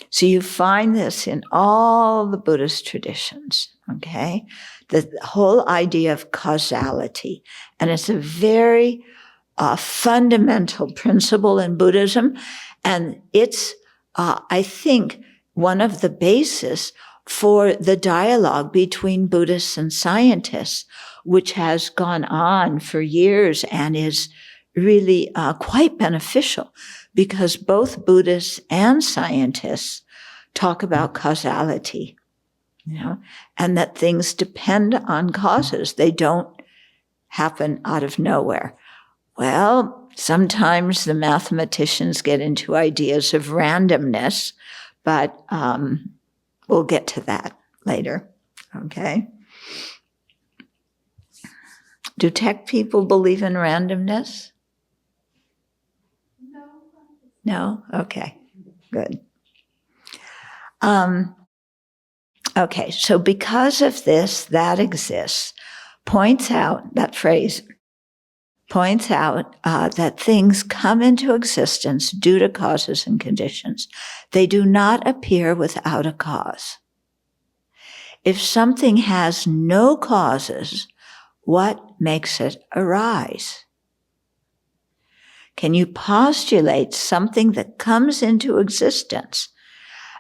So you find this in all the Buddhist traditions, okay? The whole idea of causality. And it's a very fundamental principle in Buddhism. And it's, I think, one of the basis for the dialogue between Buddhists and scientists, which has gone on for years and is really quite beneficial, because both Buddhists and scientists talk about causality, and that things depend on causes. They don't happen out of nowhere. Well, sometimes the mathematicians get into ideas of randomness, but we'll get to that later, okay? Do tech people believe in randomness? No. No? Okay, good. Okay, so because of this, that exists, points out, that phrase points out that things come into existence due to causes and conditions. They do not appear without a cause. If something has no causes, what makes it arise? Can you postulate something that comes into existence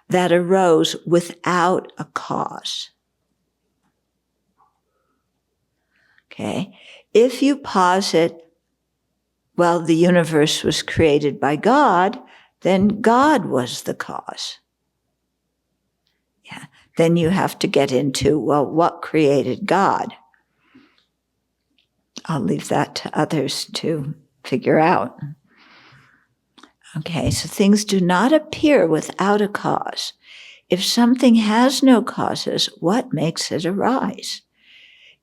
that arose without a cause? Okay. If you posit, well, the universe was created by God, then God was the cause. Yeah. Then you have to get into, well, what created God? I'll leave that to others to figure out. Okay, so things do not appear without a cause. If something has no causes, what makes it arise?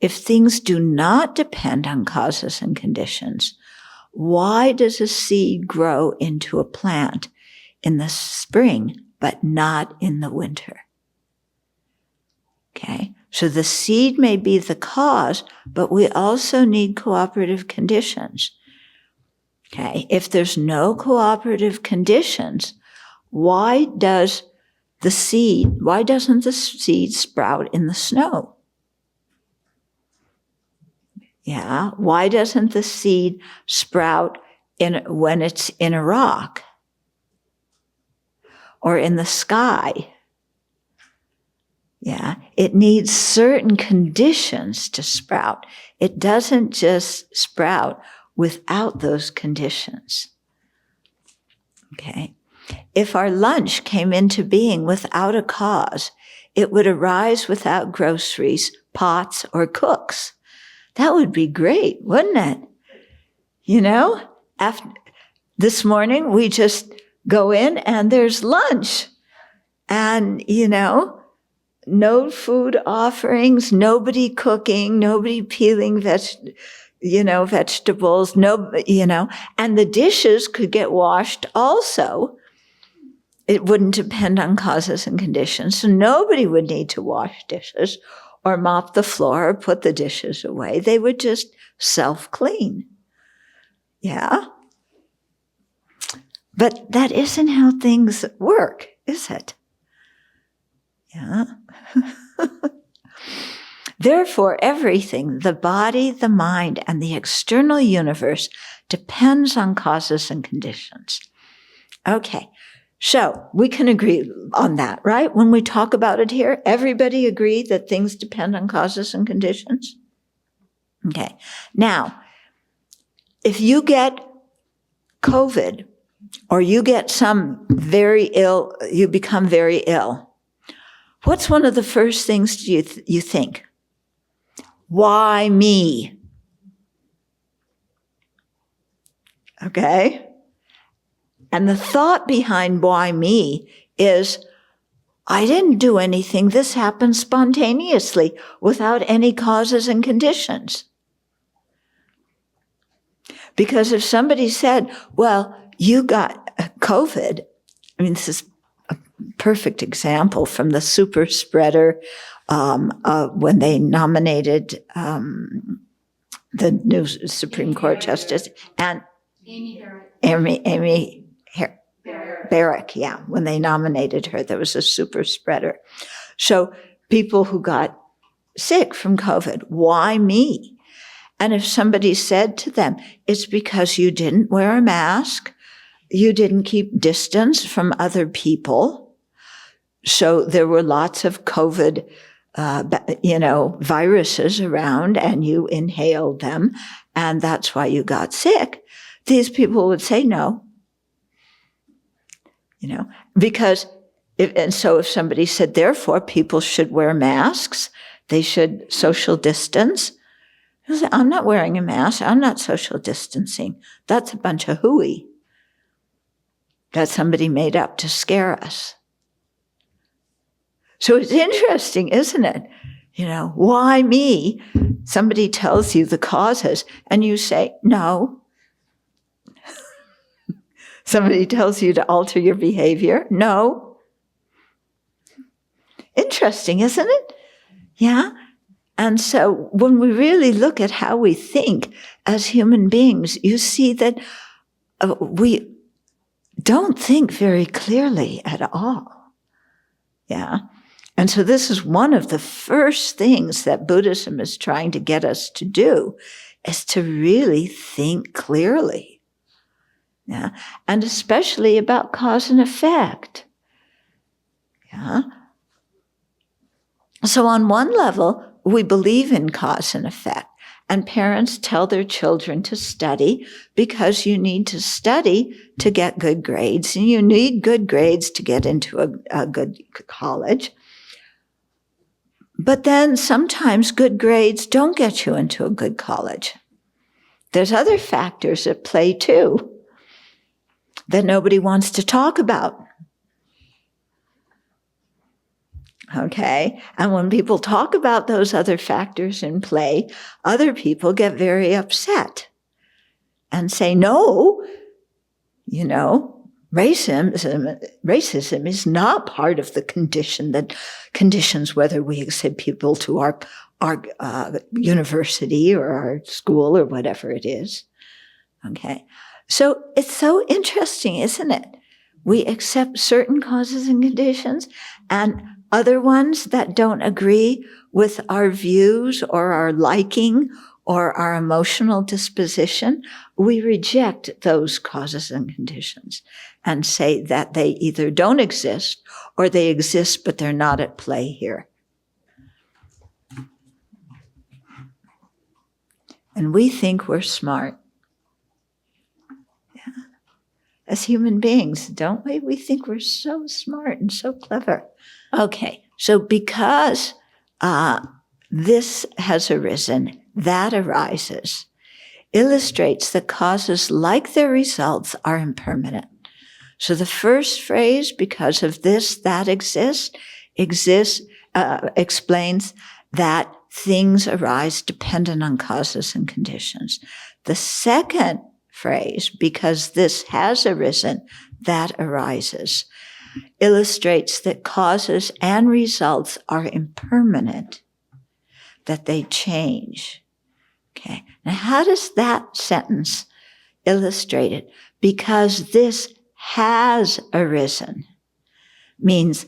If things do not depend on causes and conditions, why does a seed grow into a plant in the spring, but not in the winter? Okay, so the seed may be the cause, but we also need cooperative conditions. Okay, if there's no cooperative conditions, why doesn't the seed sprout in the snow? Yeah, why doesn't the seed sprout when it's in a rock or in the sky? Yeah, it needs certain conditions to sprout. It doesn't just sprout without those conditions. Okay. If our lunch came into being without a cause, it would arise without groceries, pots, or cooks. That would be great, wouldn't it? You know, this morning we just go in and there's lunch. And, you know, no food offerings, nobody cooking, nobody peeling vegetables, and the dishes could get washed also. It wouldn't depend on causes and conditions. So nobody would need to wash dishes or mop the floor or put the dishes away. They would just self-clean. Yeah? But that isn't how things work, is it? Yeah? Therefore, everything, the body, the mind, and the external universe depends on causes and conditions. Okay, so we can agree on that, right? When we talk about it here, everybody agree that things depend on causes and conditions? Okay, now, if you get COVID or you get you become very ill, what's one of the first things you think? Why me? Okay? And the thought behind why me is, I didn't do anything. This happened spontaneously without any causes and conditions. Because if somebody said, well, you got COVID, I mean, this is a perfect example from the super spreader when they nominated the new Supreme Court Justice and Amy Barrack, yeah, when they nominated her, there was a super spreader. So people who got sick from COVID, why me? And if somebody said to them, it's because you didn't wear a mask, you didn't keep distance from other people, so there were lots of COVID viruses around and you inhaled them and that's why you got sick, these people would say no. Because if somebody said, therefore, people should wear masks, they should social distance, He'll say, I'm not wearing a mask. I'm not social distancing. That's a bunch of hooey that somebody made up to scare us. So it's interesting, isn't it? Why me? Somebody tells you the causes and you say, no. Somebody tells you to alter your behavior. No. Interesting, isn't it? Yeah. And so when we really look at how we think as human beings, you see that we don't think very clearly at all. Yeah. And so this is one of the first things that Buddhism is trying to get us to do, is to really think clearly. Yeah. And especially about cause and effect. Yeah. So on one level, we believe in cause and effect, and parents tell their children to study because you need to study to get good grades, and you need good grades to get into a good college. But then sometimes good grades don't get you into a good college. There's other factors at play too that nobody wants to talk about. Okay? And when people talk about those other factors in play, other people get very upset and say, no, racism is not part of the conditions whether we accept people to our university or our school or whatever it is. Okay? So it's so interesting, isn't it? We accept certain causes and conditions, and other ones that don't agree with our views or our liking or our emotional disposition, we reject those causes and conditions and say that they either don't exist or they exist but they're not at play here. And we think we're smart. Yeah. As human beings, don't we? We think we're so smart and so clever. Okay, so because this has arisen, that arises, illustrates that causes like their results are impermanent. So the first phrase, because of this, that exists, explains that things arise dependent on causes and conditions. The second phrase, because this has arisen, that arises, illustrates that causes and results are impermanent, that they change. Okay. Now, how does that sentence illustrate it? Because this has arisen means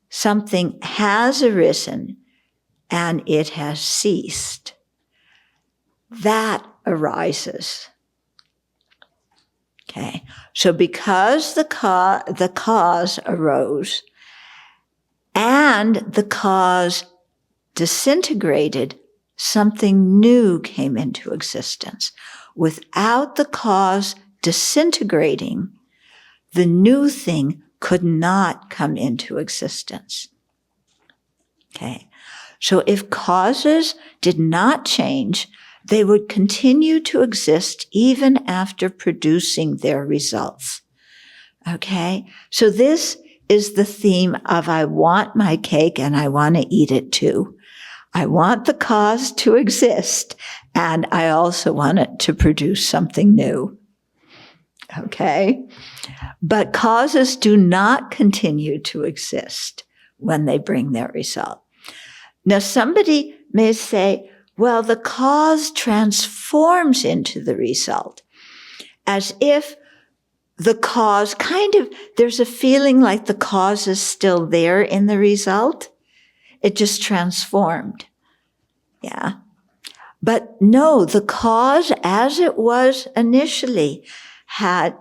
something has arisen and it has ceased. That arises. Okay, so because the cause arose and the cause disintegrated, something new came into existence. Without the cause disintegrating, the new thing could not come into existence. Okay, so if causes did not change, they would continue to exist even after producing their results. Okay? So this is the theme of I want my cake and I want to eat it too. I want the cause to exist and I also want it to produce something new. Okay? But causes do not continue to exist when they bring their result. Now somebody may say, well, the cause transforms into the result, as if the cause there's a feeling like the cause is still there in the result. It just transformed. Yeah. But no, the cause as it was initially had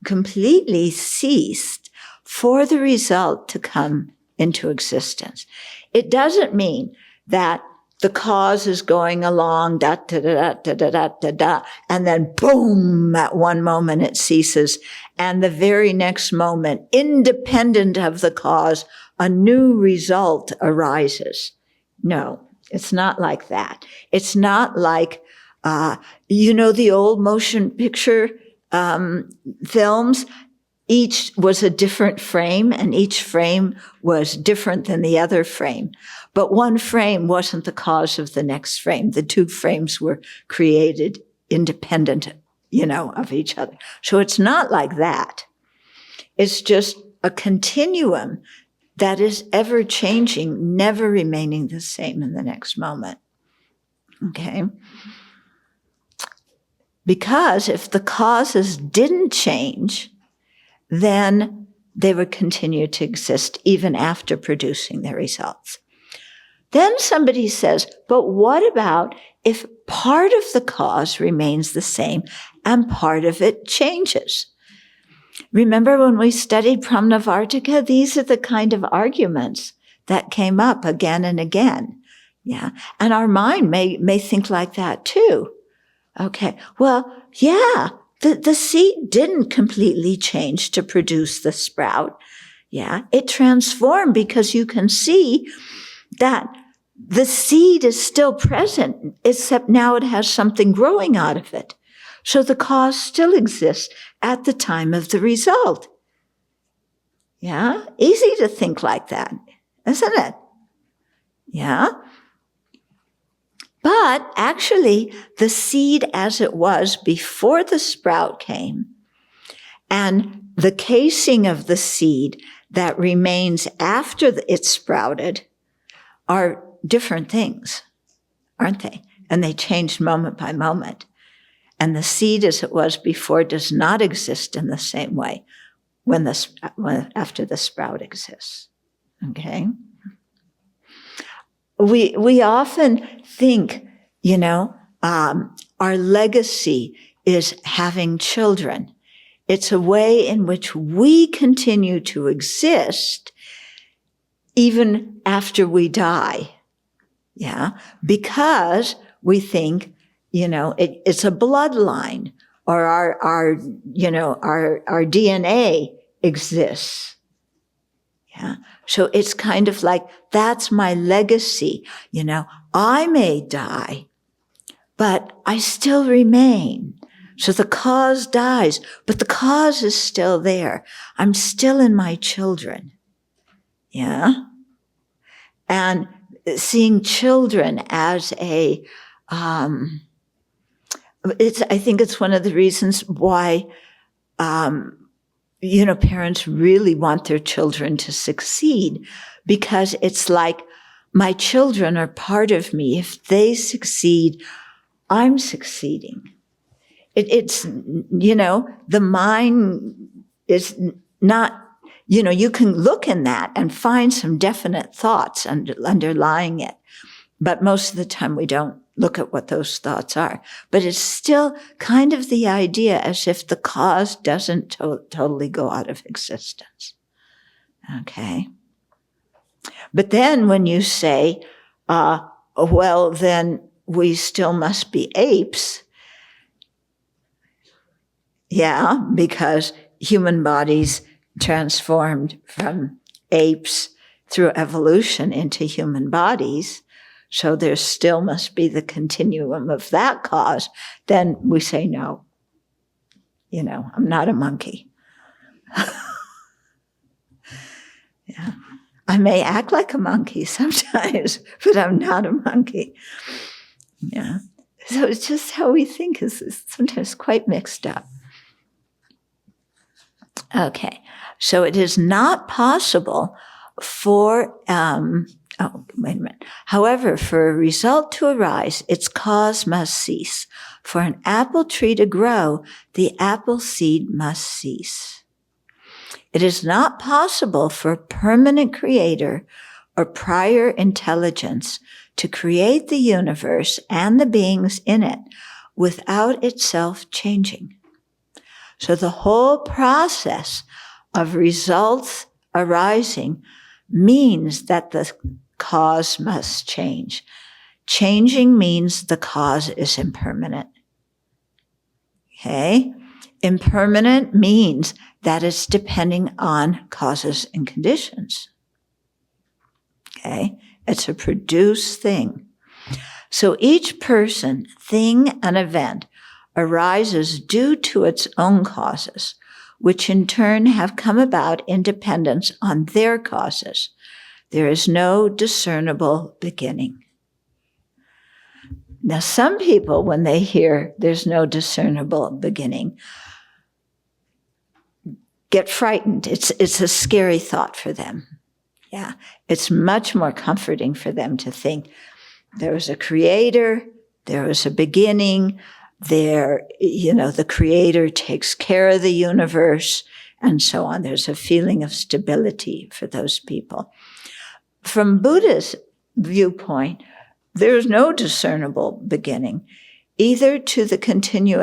completely ceased for the result to come into existence. It doesn't mean that the cause is going along, da, da, da, da, da, da, da, da, and then boom, at one moment it ceases. And the very next moment, independent of the cause, a new result arises. No, It's not like that. It's not like, the old motion picture films. Each was a different frame, and each frame was different than the other frame. But one frame wasn't the cause of the next frame. The two frames were created independent, of each other. So it's not like that. It's just a continuum that is ever changing, never remaining the same in the next moment. Okay? Because if the causes didn't change, then they would continue to exist even after producing their results. Then somebody says, but what about if part of the cause remains the same and part of it changes? Remember when we studied Pramnavartika? These are the kind of arguments that came up again and again. Yeah. And our mind may think like that too. Okay. Well, yeah, the seed didn't completely change to produce the sprout. Yeah. It transformed because you can see that the seed is still present, except now it has something growing out of it. So the cause still exists at the time of the result. Yeah? Easy to think like that, isn't it? Yeah? But actually, the seed as it was before the sprout came, and the casing of the seed that remains after it sprouted are different things, aren't they? And they change moment by moment. And the seed as it was before does not exist in the same way after the sprout exists. Okay? We often think, our legacy is having children. It's a way in which we continue to exist even after we die. Yeah? Because we think, it's a bloodline, or our DNA exists. Yeah. So it's kind of like, that's my legacy. I may die, but I still remain. So the cause dies, but the cause is still there. I'm still in my children. Yeah. And seeing children as I think it's one of the reasons why, parents really want their children to succeed, because it's like, my children are part of me. If they succeed, I'm succeeding. It's the mind is not, you can look in that and find some definite thoughts underlying it. But most of the time we don't look at what those thoughts are. But it's still kind of the idea as if the cause doesn't totally go out of existence. Okay? But then when you say, well, then we still must be apes. Yeah, because human bodies transformed from apes through evolution into human bodies. So there still must be the continuum of that cause. Then we say, no, I'm not a monkey. Yeah. I may act like a monkey sometimes, but I'm not a monkey. Yeah. So it's just how we think is sometimes quite mixed up. Okay. So it is not possible for, However, for a result to arise, its cause must cease. For an apple tree to grow, the apple seed must cease. It is not possible for a permanent creator or prior intelligence to create the universe and the beings in it without itself changing. So the whole process of results arising means that the cause must change. Changing means the cause is impermanent. Okay? Impermanent means that it's depending on causes and conditions. Okay? It's a produced thing. So each person, thing, and event arises due to its own causes, which in turn have come about in dependence on their causes. There is no discernible beginning. Now, some people, when they hear there's no discernible beginning, get frightened. It's a scary thought for them. Yeah. It's much more comforting for them to think there was a creator, there was a beginning, the creator takes care of the universe, and so on. There's a feeling of stability for those people. From Buddha's viewpoint, there's no discernible beginning, either to the continuum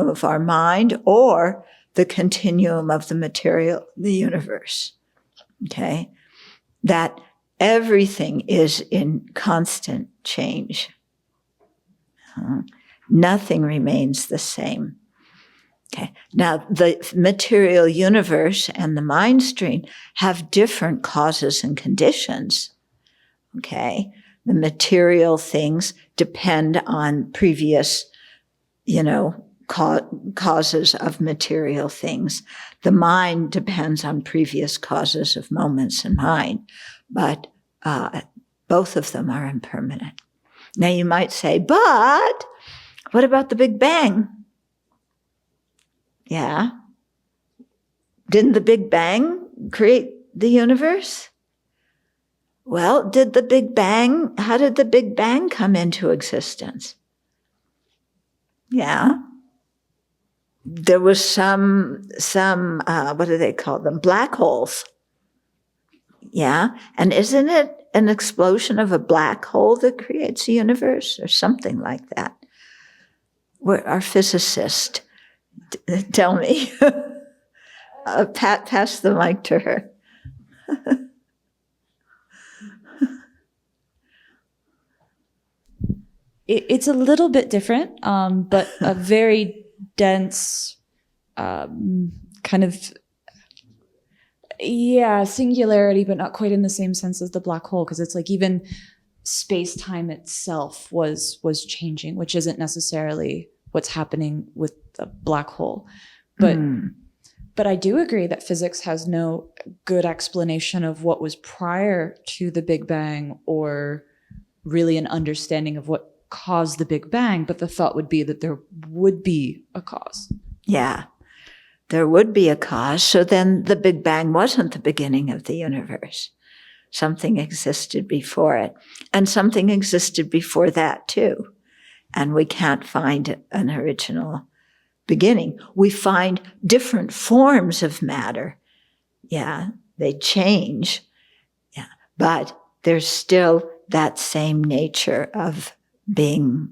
of our mind, or the continuum of the universe. Okay? That everything is in constant change. Nothing remains the same. Okay. Now, the material universe and the mind stream have different causes and conditions. Okay. The material things depend on previous, causes of material things. The mind depends on previous causes of moments in mind, but both of them are impermanent. Now you might say, but what about the Big Bang? Yeah. Didn't the Big Bang create the universe? Well, how did the Big Bang come into existence? Yeah. There was some what do they call them? Black holes. Yeah. And isn't it an explosion of a black hole that creates a universe or something like that? Our physicist, tell me. Pass the mic to her. It's a little bit different, but a very dense kind of, singularity, but not quite in the same sense as the black hole, because it's like even space-time itself was changing, which isn't necessarily what's happening with the black hole. But I do agree that physics has no good explanation of what was prior to the Big Bang, or really an understanding of what caused the Big Bang, but the thought would be that there would be a cause. Yeah, there would be a cause. So then the Big Bang wasn't the beginning of the universe. Something existed before it, and something existed before that too. And we can't find an original beginning. We find different forms of matter. Yeah, they change. Yeah, but there's still that same nature of being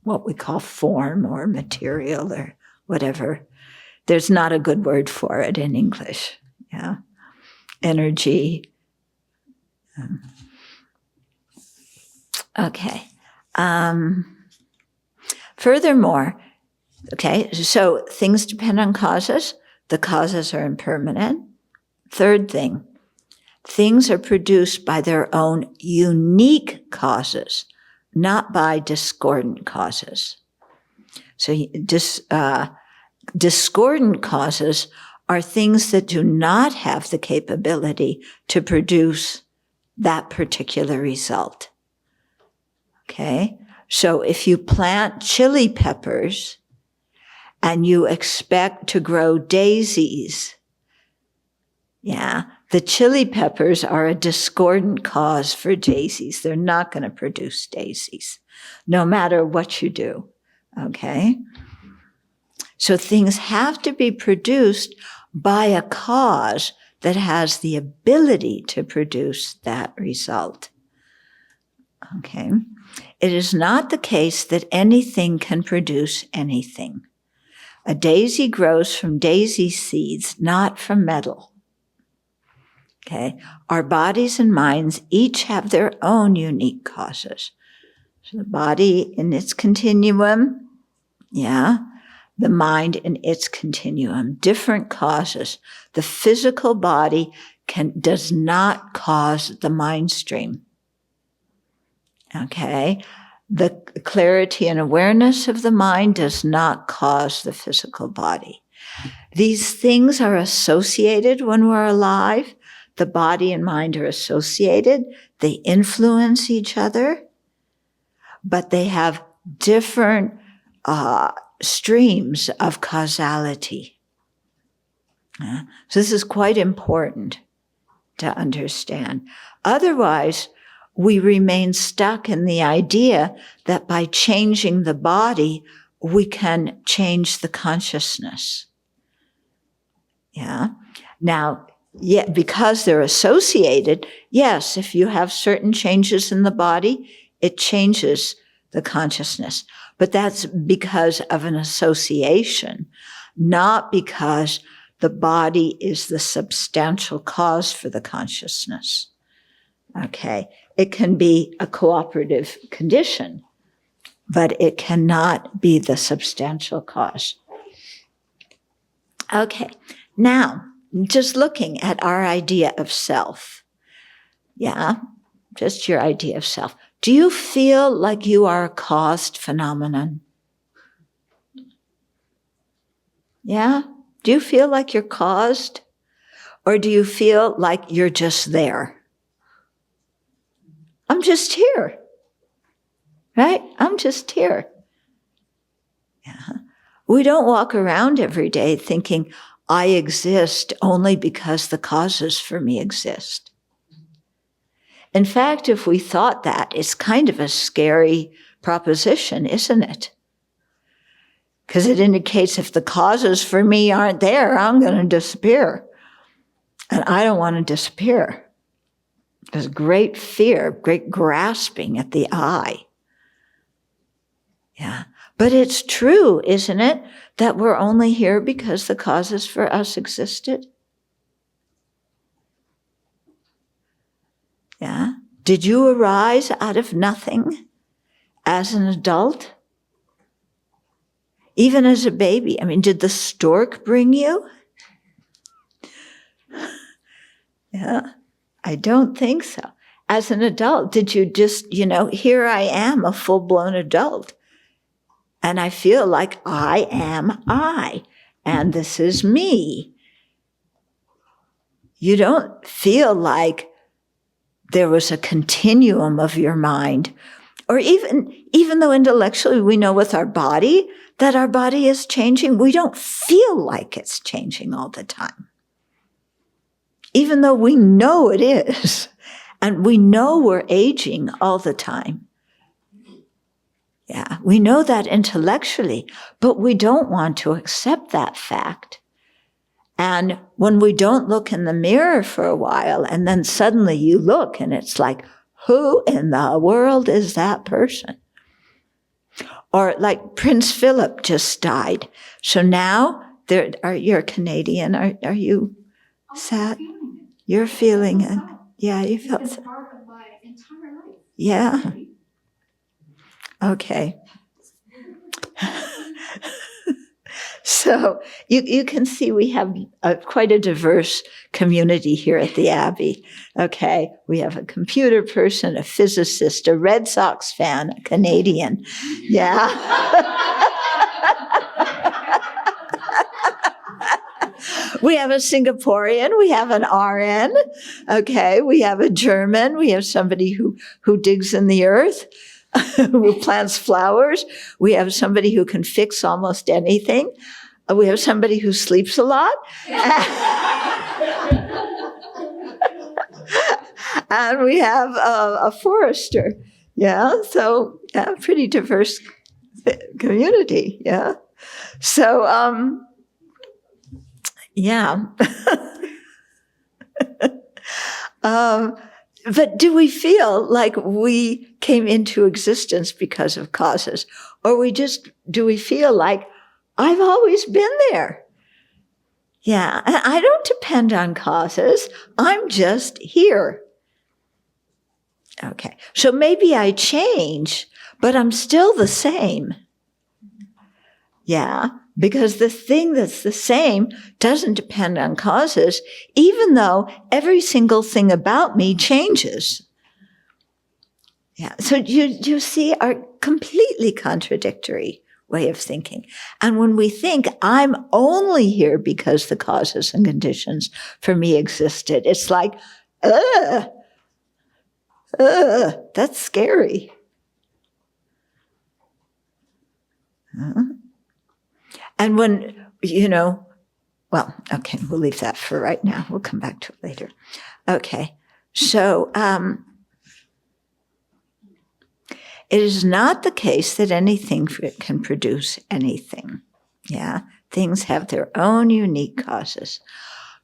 what we call form or material or whatever. There's not a good word for it in English. Yeah, energy. Okay. Furthermore, okay, so things depend on causes. The causes are impermanent. Third thing, things are produced by their own unique causes, not by discordant causes. So discordant causes are things that do not have the capability to produce that particular result. Okay? So if you plant chili peppers and you expect to grow daisies, the chili peppers are a discordant cause for daisies. They're not going to produce daisies, no matter what you do. Okay? So things have to be produced by a cause that has the ability to produce that result. Okay? It is not the case that anything can produce anything. A daisy grows from daisy seeds, not from metal. Okay? Our bodies and minds each have their own unique causes. So the body in its continuum, the mind in its continuum, different causes. The physical body does not cause the mind stream. Okay? The clarity and awareness of the mind does not cause the physical body. These things are associated when we're alive. The body and mind are associated. They influence each other, but they have different streams of causality. So this is quite important to understand. Otherwise, we remain stuck in the idea that by changing the body, we can change the consciousness. Yeah. Now, yeah, because they're associated, yes, if you have certain changes in the body, it changes the consciousness. But that's because of an association, not because the body is the substantial cause for the consciousness. Okay. It can be a cooperative condition, but it cannot be the substantial cause. Okay. Now, just looking at our idea of self. Yeah. Just your idea of self. Do you feel like you are a caused phenomenon? Yeah? Do you feel like you're caused? Or do you feel like you're just there? I'm just here. Right? I'm just here. Yeah. We don't walk around every day thinking, I exist only because the causes for me exist. In fact, if we thought that, it's kind of a scary proposition, isn't it? Because it indicates if the causes for me aren't there, I'm going to disappear. And I don't want to disappear. There's great fear, great grasping at the eye. Yeah. But it's true, isn't it, that we're only here because the causes for us existed? Yeah. Did you arise out of nothing as an adult? Even as a baby? I mean, did the stork bring you? Yeah, I don't think so. As an adult, did you just, here I am, a full-blown adult. And I feel like I am I, and this is me. You don't feel like there was a continuum of your mind, or even though intellectually we know with our body that our body is changing, we don't feel like it's changing all the time. Even though we know it is, and we know we're aging all the time. Yeah, we know that intellectually, but we don't want to accept that fact. And when we don't look in the mirror for a while, and then suddenly you look and it's like, who in the world is that person? Or like Prince Philip just died. So now you're Canadian. Are you sad? You're feeling it. Yeah, you felt it's been part of my entire life. Yeah. Okay. So you can see we have quite a diverse community here at the Abbey. Okay. We have a computer person, a physicist, a Red Sox fan, a Canadian. Yeah. We have a Singaporean, we have an RN, okay, we have a German, we have somebody who digs in the earth, who plants flowers, we have somebody who can fix almost anything, we have somebody who sleeps a lot, and we have a forester, yeah, so pretty diverse community, yeah. So, yeah. But do we feel like we came into existence because of causes? Or do we feel like I've always been there? Yeah, I don't depend on causes. I'm just here. Okay, so maybe I change, but I'm still the same. Yeah. Because the thing that's the same doesn't depend on causes, even though every single thing about me changes. Yeah. So you see our completely contradictory way of thinking. And when we think I'm only here because the causes and conditions for me existed, it's like, that's scary. And when, well, okay, we'll leave that for right now. We'll come back to it later. Okay. So, it is not the case that anything can produce anything. Yeah. Things have their own unique causes.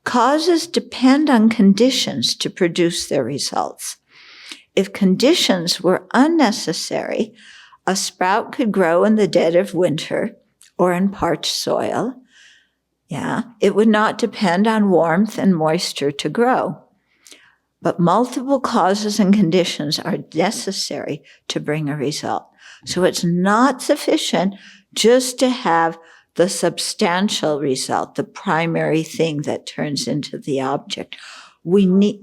Causes depend on conditions to produce their results. If conditions were unnecessary, a sprout could grow in the dead of winter or in parched soil. Yeah. It would not depend on warmth and moisture to grow. But multiple causes and conditions are necessary to bring a result. So it's not sufficient just to have the substantial result, the primary thing that turns into the object. We need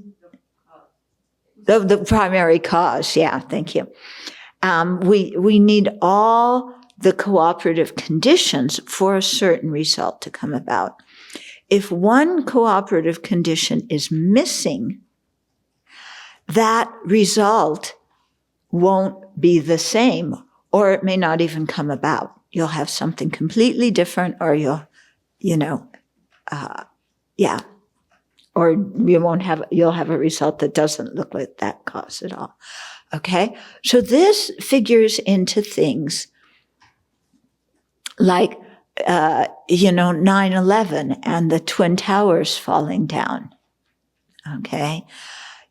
the primary cause. Yeah, thank you. We need all the cooperative conditions for a certain result to come about. If one cooperative condition is missing, that result won't be the same, or it may not even come about. You'll have something completely different, or you'll have a result that doesn't look like that cause at all. Okay? So this figures into things like, 9/11 and the Twin Towers falling down. Okay?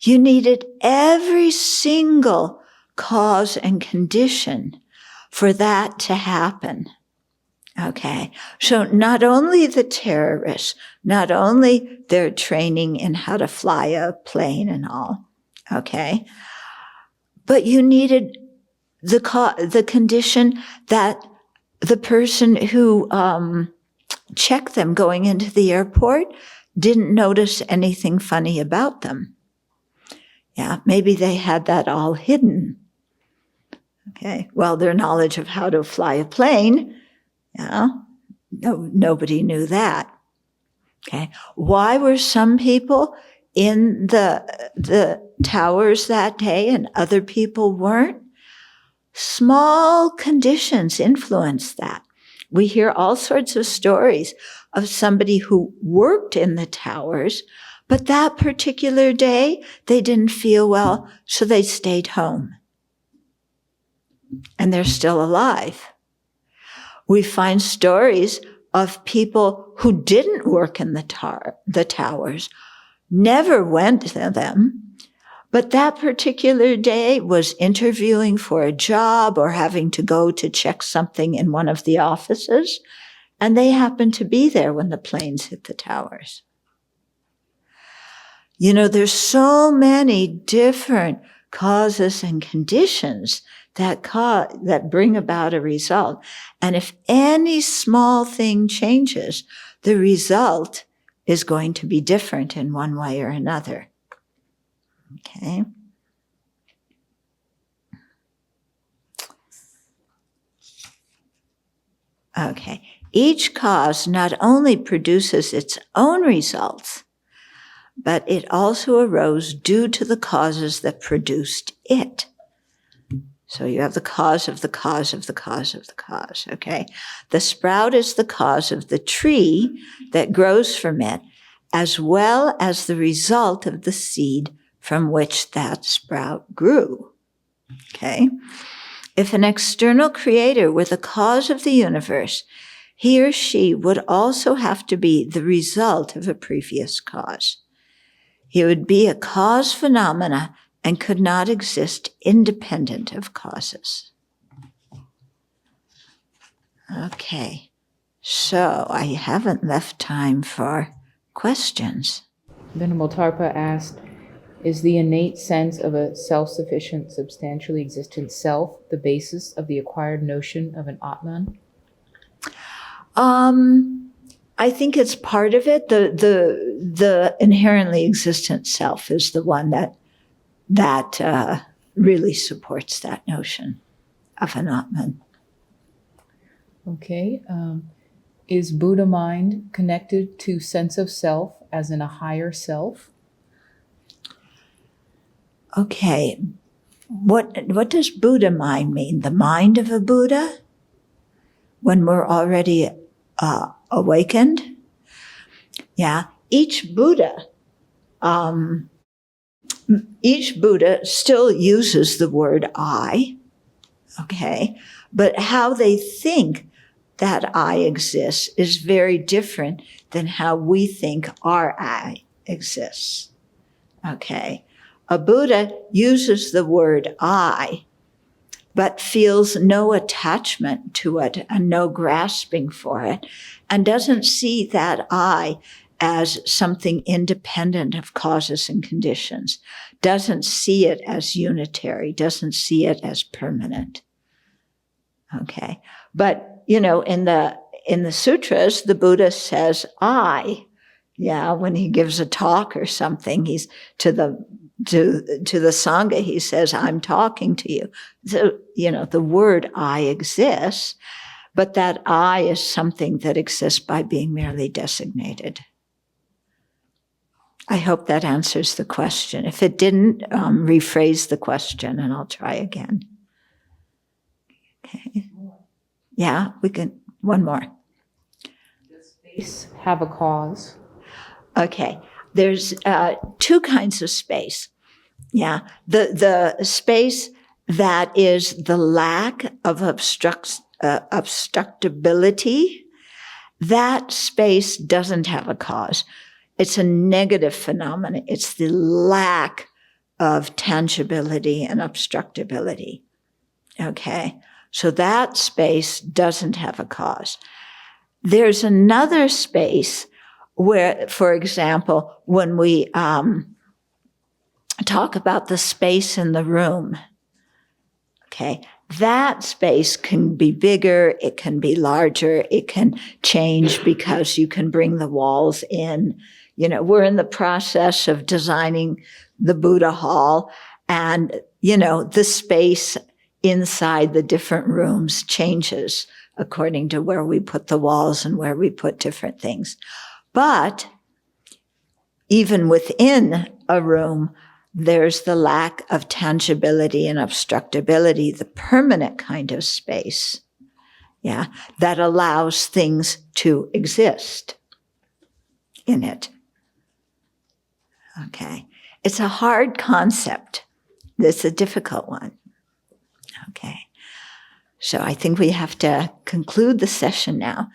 You needed every single cause and condition for that to happen. Okay. So not only the terrorists, not only their training in how to fly a plane and all. Okay. But you needed the condition that the person who checked them going into the airport didn't notice anything funny about them. Yeah, maybe they had that all hidden. Okay, well, their knowledge of how to fly a plane, nobody knew that. Okay, why were some people in the towers that day and other people weren't? Small conditions influenced that. We hear all sorts of stories of somebody who worked in the towers, but that particular day, they didn't feel well, so they stayed home. And they're still alive. We find stories of people who didn't work in the towers, never went to them, but that particular day was interviewing for a job or having to go to check something in one of the offices, and they happened to be there when the planes hit the towers. There's so many different causes and conditions that bring about a result. And if any small thing changes, the result is going to be different in one way or another. Okay. Okay. Each cause not only produces its own results, but it also arose due to the causes that produced it. So you have the cause of the cause of the cause of the cause, okay? The sprout is the cause of the tree that grows from it, as well as the result of the seed from which that sprout grew, okay? If an external creator were the cause of the universe, he or she would also have to be the result of a previous cause. He would be a cause phenomena and could not exist independent of causes. Okay, so I haven't left time for questions. Venerable Tarpa asked, is the innate sense of a self-sufficient, substantially existent self the basis of the acquired notion of an Atman? I think it's part of it. The inherently existent self is the one that really supports that notion of an Atman. Okay. Is Buddha mind connected to sense of self as in a higher self? Okay, what does Buddha mind mean? The mind of a Buddha when we're already awakened? Yeah, each Buddha still uses the word I, okay? But how they think that I exists is very different than how we think our I exists, okay? A Buddha uses the word I, but feels no attachment to it and no grasping for it, and doesn't see that I as something independent of causes and conditions, doesn't see it as unitary, doesn't see it as permanent. Okay. But, in the sutras, the Buddha says I, when he gives a talk or something, he's to the Sangha, he says, I'm talking to you. So, the word I exists, but that I is something that exists by being merely designated. I hope that answers the question. If it didn't, rephrase the question and I'll try again. Okay. Yeah, we can, one more. Does space have a cause? Okay. There's two kinds of space. Yeah. The space that is the lack of obstructability, that space doesn't have a cause. It's a negative phenomenon. It's the lack of tangibility and obstructability. Okay. So that space doesn't have a cause. There's another space where, for example, when we talk about the space in the room, okay, that space can be bigger, it can be larger, it can change because you can bring the walls in. We're in the process of designing the Buddha Hall, and, the space inside the different rooms changes according to where we put the walls and where we put different things. But even within a room, there's the lack of tangibility and obstructability, the permanent kind of space, that allows things to exist in it. Okay. It's a hard concept. It's a difficult one. Okay. So I think we have to conclude the session now.